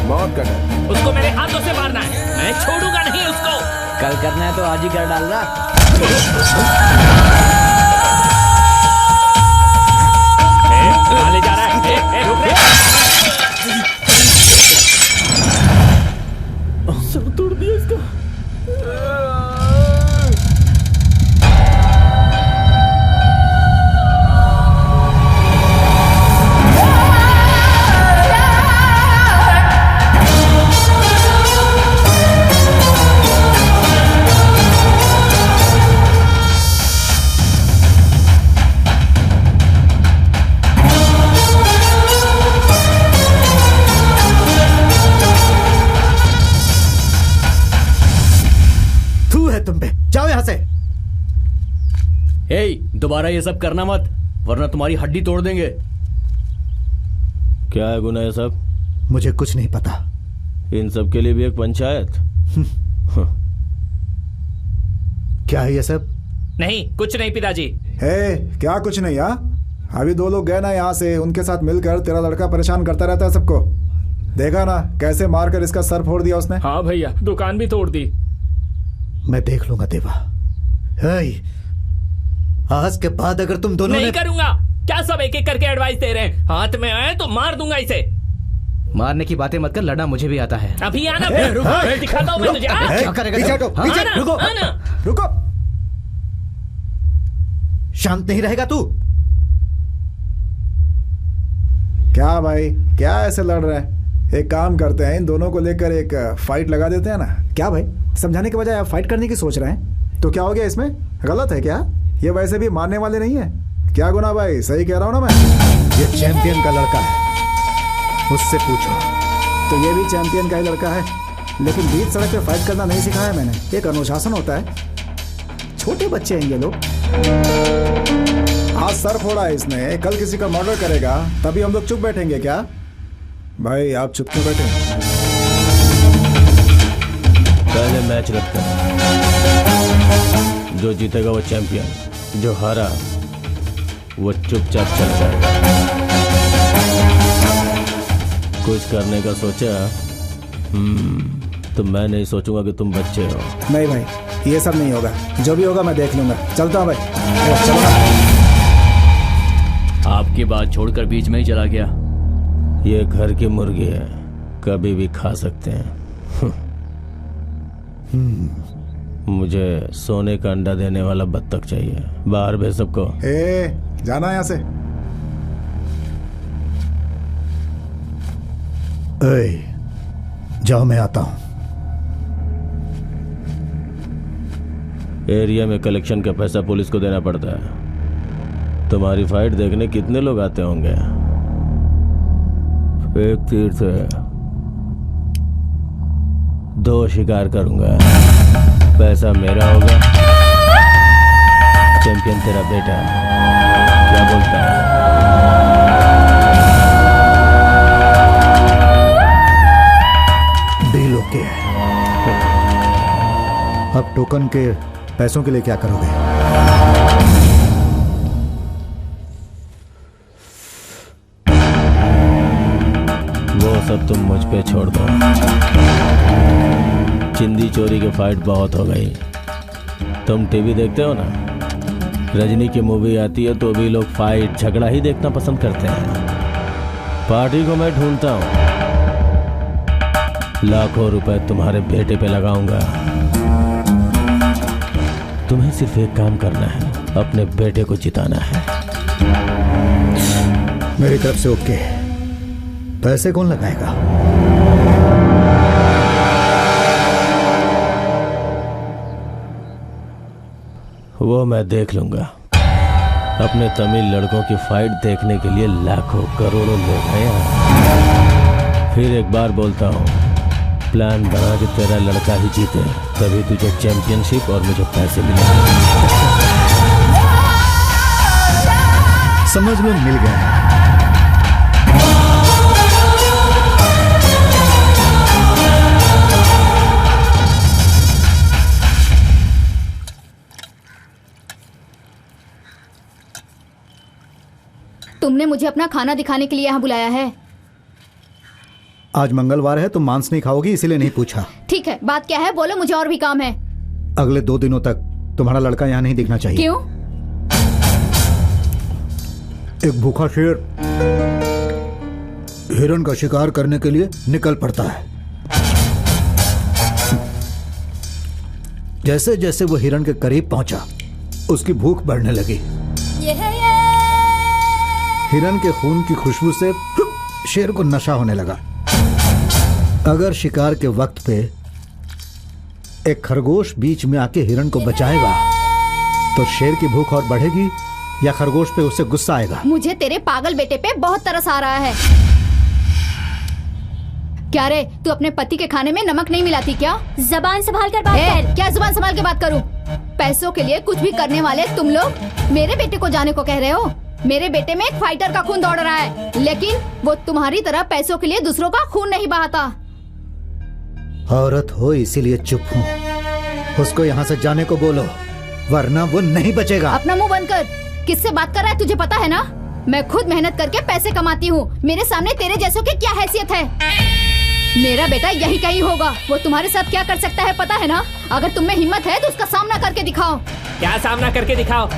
मौत का डर। उसको मेरे हाथों से मारना है, मैं छोड़ूंगा नहीं उसको। कल करना है तो आज ही कर डालना। ले जा रहा है। रुक रे। सब तोड़ दिया इसका। जाओ यहाँ से। दोबारा ये सब करना मत, वरना तुम्हारी हड्डी तोड़ देंगे। क्या है गुना ये सब? मुझे कुछ नहीं पता। इन सब के लिए भी एक पंचायत? क्या है ये सब? नहीं कुछ नहीं पिताजी। क्या कुछ नहीं? अभी 2 लोग गए ना यहाँ से, उनके साथ मिलकर तेरा लड़का परेशान करता रहता है सबको। देखा ना कैसे मारकर इसका सर फोड़ दिया उसने। हाँ भैया, दुकान भी तोड़ दी। मैं देख लूंगा देवा। आज के बाद अगर तुम दोनों नहीं करूंगा। क्या सब एक एक करके एडवाइस दे रहे हैं? हाथ में आए तो मार दूंगा इसे। मारने की बातें मत कर, लड़ना मुझे भी आता है। अभी आना, फिर दिखाता हूँ मैं तुझे। क्या करेगा? पीछे हटो, पीछे रुको, रुको। शांत नहीं रहेगा तू? क्या भाई, क्या ऐसे लड़ रहे हैं? एक काम करते हैं, इन दोनों को लेकर एक फाइट लगा देते हैं ना। क्या भाई, समझाने के बजाय आप फाइट करने की सोच रहे हैं? तो क्या हो गया इसमें? गलत है क्या? ये वैसे भी मारने वाले नहीं है। क्या गुना भाई, सही कह रहा हूँ ना मैं? ये चैंपियन का लड़का है, उससे पूछो। तो ये भी चैंपियन का ही लड़का है, लेकिन बीच सड़क पे फाइट करना नहीं सिखाया मैंने। एक अनुशासन होता है। छोटे बच्चे हैं ये लोग। आज सर फोड़ा है इसने, कल किसी का मर्डर करेगा, तभी हम लोग चुप बैठेंगे क्या? भाई आप चुप क्यों बैठे? पहले मैच रखते हैं, जो जीतेगा वो चैंपियन, जो हारा वो चुपचाप चल जाएगा। कुछ करने का सोचा? तो मैं नहीं सोचूंगा कि तुम बच्चे हो। नहीं भाई, ये सब नहीं होगा। जो भी होगा मैं देख लूंगा। चलता हूँ भाई। चलो। आपकी बात छोड़कर बीच में ही चला गया। ये घर की मुर्गी है, कभी भी खा सकते हैं। मुझे सोने का अंडा देने वाला बत्तख चाहिए। बाहर भेज सबको। जाना यहाँ से। जाओ, मैं आता हूं। एरिया में कलेक्शन का पैसा पुलिस को देना पड़ता है। तुम्हारी फाइट देखने कितने लोग आते होंगे? एक तीर से 2 शिकार करूंगा। पैसा मेरा होगा। चैंपियन तेरा बेटा क्या बोलता है? Deal okay. अब टोकन के पैसों के लिए क्या करोगे? वो सब तुम मुझ पे छोड़ दो। चिंदी चोरी की फाइट बहुत हो गई। तुम टीवी देखते हो ना? रजनी की मूवी आती है तो भी लोग फाइट झगड़ा ही देखना पसंद करते हैं। पार्टी को मैं ढूंढता हूँ। लाखों रुपए तुम्हारे बेटे पे लगाऊंगा। तुम्हें सिर्फ एक काम करना है, अपने बेटे को जिताना है। मेरी तरफ से ओके। पैसे कौन लगाएगा? वो मैं देख लूंगा। अपने तमिल लड़कों की फाइट देखने के लिए लाखों करोड़ों लोग हैं यहाँ। फिर एक बार बोलता हूँ, प्लान बना के तेरा लड़का ही जीते, तभी तुझे चैंपियनशिप और मुझे पैसे मिलेंगे। समझ लो मिल गए। तुमने मुझे अपना खाना दिखाने के लिए यहाँ बुलाया है। आज मंगलवार है, तुम मांस नहीं खाओगी इसीलिए नहीं पूछा। ठीक है, बात क्या है बोलो, मुझे और भी काम है। अगले 2 दिनों तक तुम्हारा लड़का यहाँ नहीं दिखना चाहिए। क्यों? एक भूखा शेर हिरन का शिकार करने के लिए निकल पड़ता है। जैसे जैसे वो हिरन के करीब पहुंचा, उसकी भूख बढ़ने लगी। हिरन के खून की खुशबू से शेर को नशा होने लगा। अगर शिकार के वक्त पे एक खरगोश बीच में आके हिरन को बचाएगा तो शेर की भूख और बढ़ेगी या खरगोश पे उससे गुस्सा आएगा? मुझे तेरे पागल बेटे पे बहुत तरस आ रहा है। क्या रे, तू अपने पति के खाने में नमक नहीं मिलाती क्या? जबान संभाल कर बात कर। क्या जुबान संभाल के बात करूं? पैसों के लिए कुछ भी करने वाले तुम लोग मेरे बेटे को जाने को कह रहे हो। मेरे बेटे में एक फाइटर का खून दौड़ रहा है, लेकिन वो तुम्हारी तरह पैसों के लिए दूसरों का खून नहीं बहाता। औरत हो इसीलिए चुप हूँ। उसको यहाँ से जाने को बोलो, वरना वो नहीं बचेगा। अपना मुंह बंद कर। किससे बात कर रहा है तुझे पता है ना? मैं खुद मेहनत करके पैसे कमाती हूँ। मेरे सामने तेरे जैसों की क्या हैसियत है? मेरा बेटा यही कहीं होगा। वो तुम्हारे साथ क्या कर सकता है पता है ना? अगर तुम में हिम्मत है तो उसका सामना करके दिखाओ। क्या सामना करके दिखाओ?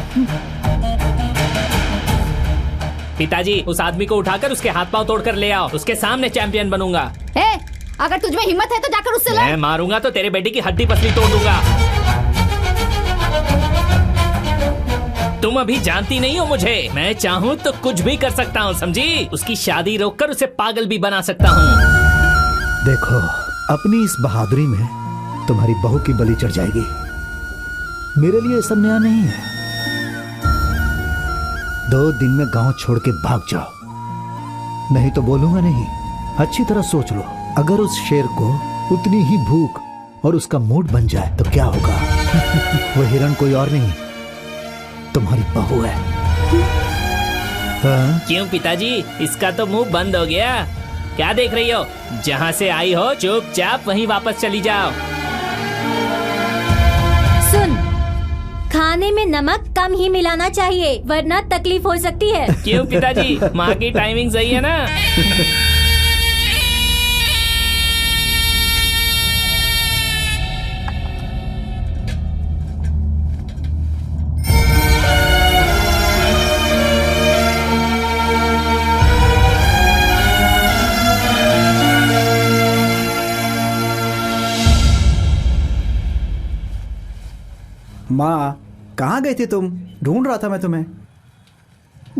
पिताजी, उस आदमी को उठाकर उसके हाथ पांव तोड़कर ले आओ। उसके सामने चैंपियन बनूंगा। अगर तुझ में हिम्मत है तो जाकर उससे लड़। मैं मारूंगा तो तेरे बेटे की हड्डी पसली तोड़ दूंगा। तुम अभी जानती नहीं हो मुझे। मैं चाहूँ तो कुछ भी कर सकता हूँ, समझी? उसकी शादी रोककर उसे पागल भी बना सकता हूँ। देखो, अपनी इस बहादुरी में तुम्हारी बहू की बलि चढ़ जाएगी। मेरे लिए सब नया नहीं है। 2 दिन में गांव छोड़ के भाग जाओ, नहीं तो बोलूंगा नहीं। अच्छी तरह सोच लो, अगर उस शेर को उतनी ही भूख और उसका मूड बन जाए तो क्या होगा? वो हिरण कोई और नहीं, तुम्हारी बहू है। हाँ? क्यों पिताजी, इसका तो मुंह बंद हो गया। क्या देख रही हो? जहाँ से आई हो चुपचाप वहीं वापस चली जाओ। सुन, खाने में नमक कम ही मिलाना चाहिए वरना तकलीफ हो सकती है। क्यों पिताजी, माँ की टाइमिंग सही है ना? माँ, कहाँ गई थी तुम? ढूंढ रहा था मैं तुम्हें।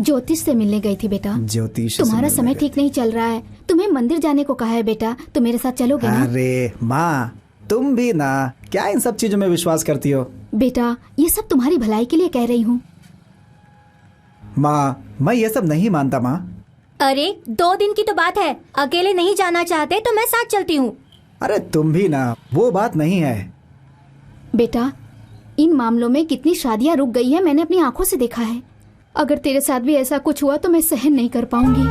ज्योतिष से मिलने गई थी बेटा। ज्योतिष? तुम्हारा समय ठीक नहीं चल रहा है, तुम्हें मंदिर जाने को कहा है बेटा। तुम मेरे साथ चलोगे ना? अरे माँ, तुम भी ना, क्या इन सब चीजों में विश्वास करती हो? बेटा, ये सब तुम्हारी भलाई के लिए कह रही हूँ। माँ, मैं ये सब नहीं मानता माँ। अरे 2 दिन की तो बात है, अकेले नहीं जाना चाहते तो मैं साथ चलती हूँ। अरे तुम भी ना, वो बात नहीं है। बेटा, इन मामलों में कितनी शादियां रुक गई है, मैंने अपनी आंखों से देखा है। अगर तेरे साथ भी ऐसा कुछ हुआ तो मैं सहन नहीं कर पाऊंगी।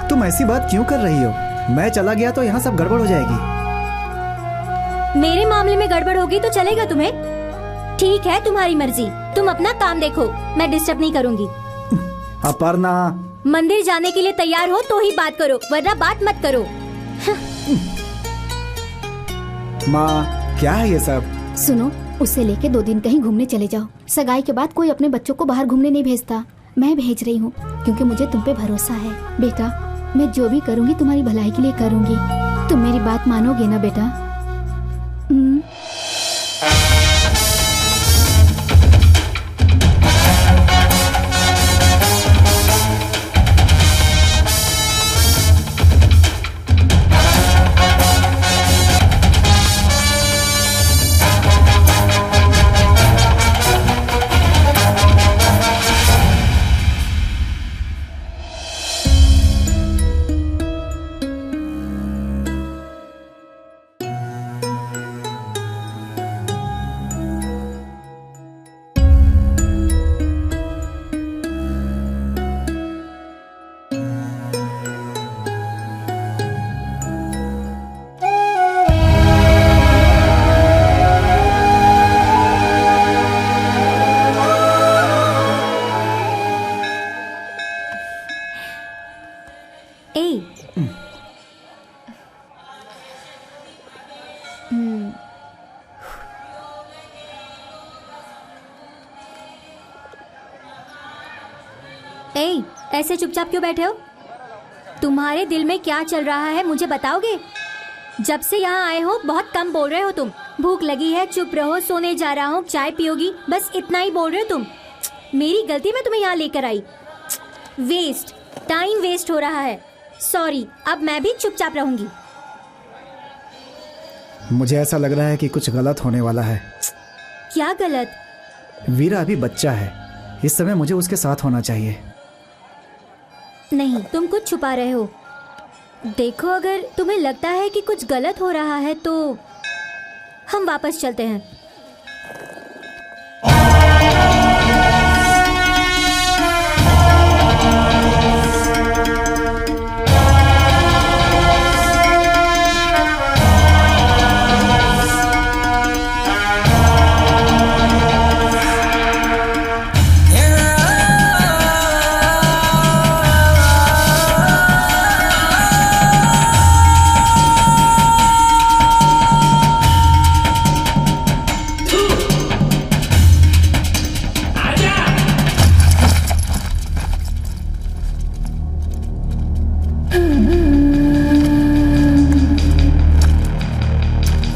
तुम ऐसी बात क्यों कर रही हो? मैं चला गया तो यहाँ सब गड़बड़ हो जाएगी। मेरे मामले में गड़बड़ होगी तो चलेगा तुम्हें? ठीक है, तुम्हारी मर्जी। तुम अपना काम देखो, मैं डिस्टर्ब नहीं करूंगी। अपर्णा, मंदिर जाने के लिए तैयार हो तो ही बात करो, वरना बात मत करो। माँ, क्या है ये सब? सुनो, उसे लेके 2 दिन कहीं घूमने चले जाओ। सगाई के बाद कोई अपने बच्चों को बाहर घूमने नहीं भेजता। मैं भेज रही हूँ क्योंकि मुझे तुम पे भरोसा है। बेटा, मैं जो भी करूँगी तुम्हारी भलाई के लिए करूँगी। तुम मेरी बात मानोगे ना बेटा? ऐसे चुपचाप क्यों बैठे हो? तुम्हारे दिल में क्या चल रहा है मुझे बताओगे? जब से यहाँ आए हो बहुत कम बोल रहे हो तुम। भूख लगी है, चुप रहो, सोने जा रहा हूँ, चाय पियोगी, बस इतना ही बोल रहे हो तुम। मेरी गलती, मैं तुम्हें यहाँ लेकर आई। वेस्ट टाइम वेस्ट हो रहा है। सॉरी, अब मैं भी चुपचाप रहूंगी। मुझे ऐसा लग रहा है कि कुछ गलत होने वाला है। क्या गलत? वीरा अभी बच्चा है, इस समय मुझे उसके साथ होना चाहिए। नहीं, तुम कुछ छुपा रहे हो। देखो, अगर तुम्हें लगता है कि कुछ गलत हो रहा है तो हम वापस चलते हैं।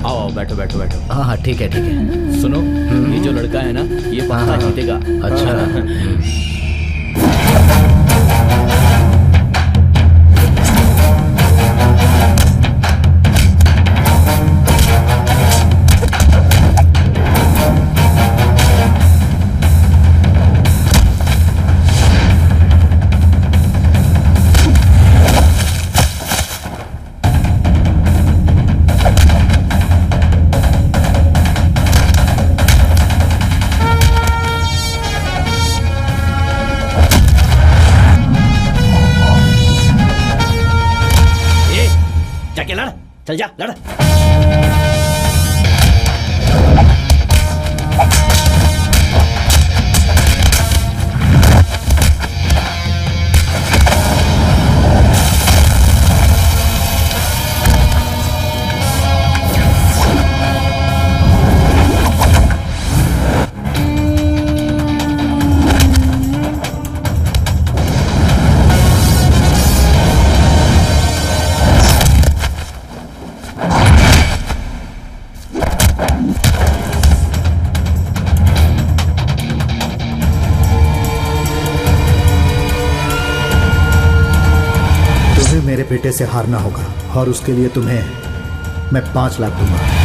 आओ बैठो बैठो बैठो। हाँ हाँ ठीक है ठीक है। सुनो, ये जो लड़का है ना, ये पक्का जीतेगा। अच्छा। जाके लड़, चल जा लड़। मेरे बेटे से हारना होगा और उसके लिए तुम्हें मैं 5 लाख दूंगा।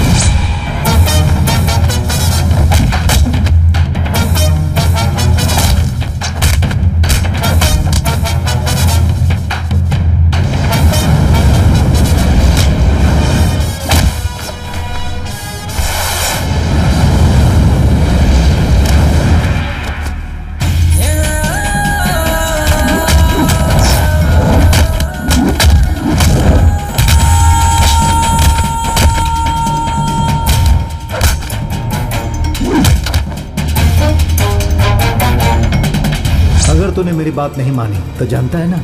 तूने मेरी बात नहीं मानी तो जानता है ना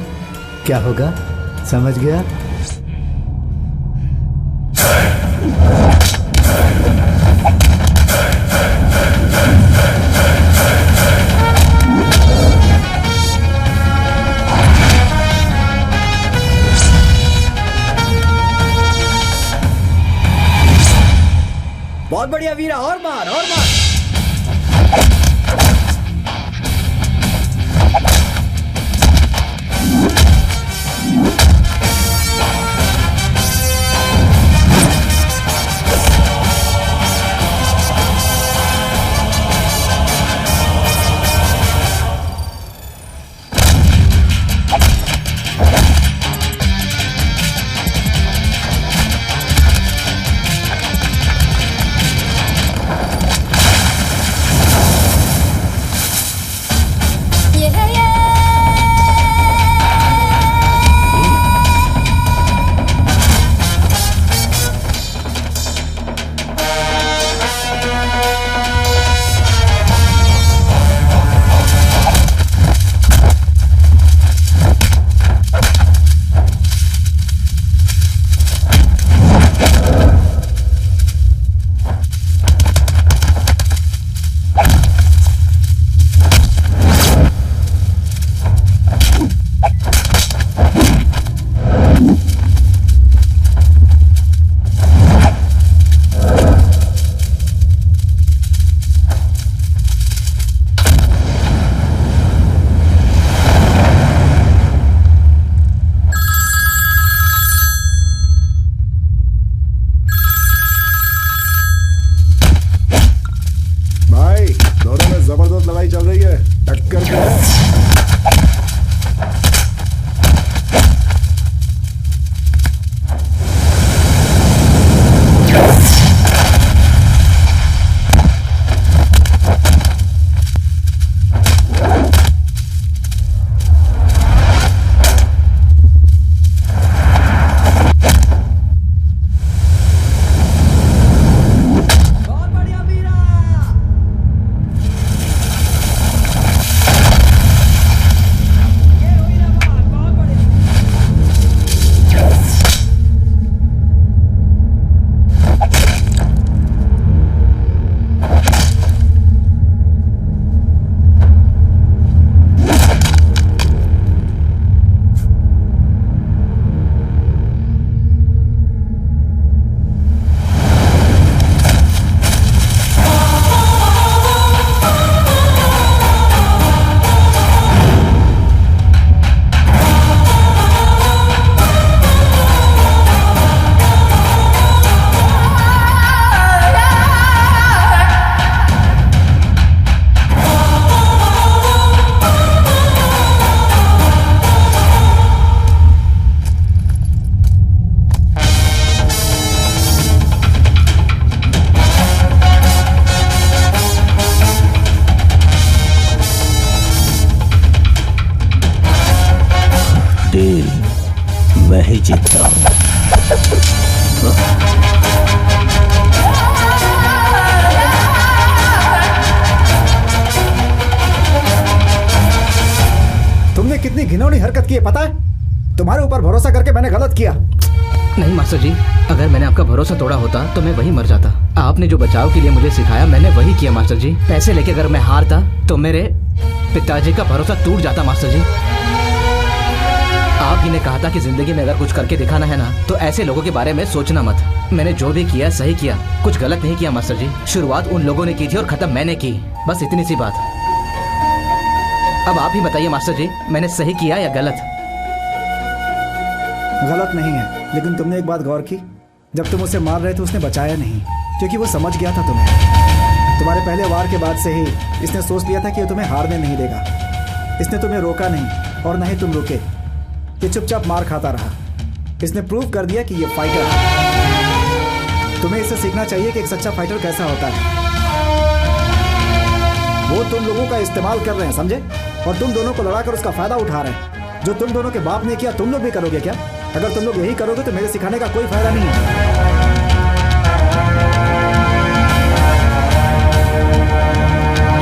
क्या होगा, समझ गया? बहुत बढ़िया वीरा, और मार और मार। मैं ही जीतता हूँ। तुमने कितनी घिनौनी हरकत की है पता है? तुम्हारे ऊपर भरोसा करके मैंने गलत किया। नहीं मास्टर जी, अगर मैंने आपका भरोसा तोड़ा होता तो मैं वही मर जाता। आपने जो बचाव के लिए मुझे सिखाया मैंने वही किया मास्टर जी। पैसे लेके अगर मैं हारता तो मेरे पिताजी का भरोसा टूट जाता मास्टर जी। आप ही ने कहा था कि जिंदगी में अगर कुछ करके दिखाना है ना तो ऐसे लोगों के बारे में सोचना मत। मैंने जो भी किया सही किया, कुछ गलत नहीं किया मास्टर जी। शुरुआत उन लोगों ने की थी और खत्म मैंने की, बस इतनी सी बात। अब आप ही बताइए मास्टर जी, मैंने सही किया या गलत? गलत नहीं है, लेकिन तुमने एक बात गौर की, जब तुम उसे मार रहे थे उसने बचाया नहीं, क्योंकि वो समझ गया था तुम्हें। तुम्हारे पहले वार के बाद से ही इसने सोच लिया था कि ये तुम्हें हारने नहीं देगा। इसने तुम्हें रोका नहीं और न ही तुम रुके। ये चुपचाप मार खाता रहा। इसने प्रूव कर दिया कि ये फाइटर है। तुम्हें इससे सीखना चाहिए कि एक सच्चा फाइटर कैसा होता है। वो तुम लोगों का इस्तेमाल कर रहे हैं, समझे? और तुम दोनों को लड़ाकर उसका फायदा उठा रहे हैं। जो तुम दोनों के बाप ने किया तुम लोग भी करोगे क्या? अगर तुम लोग यही करोगे तो मेरे सिखाने का कोई फायदा नहीं है।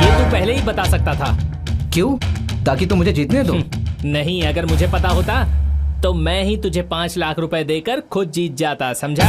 ये तू पहले ही बता सकता था। क्यों? ताकि तुम मुझे जीतने दो। नहीं, अगर मुझे पता होता तो मैं ही तुझे 5 लाख रुपए देकर खुद जीत जाता, समझा?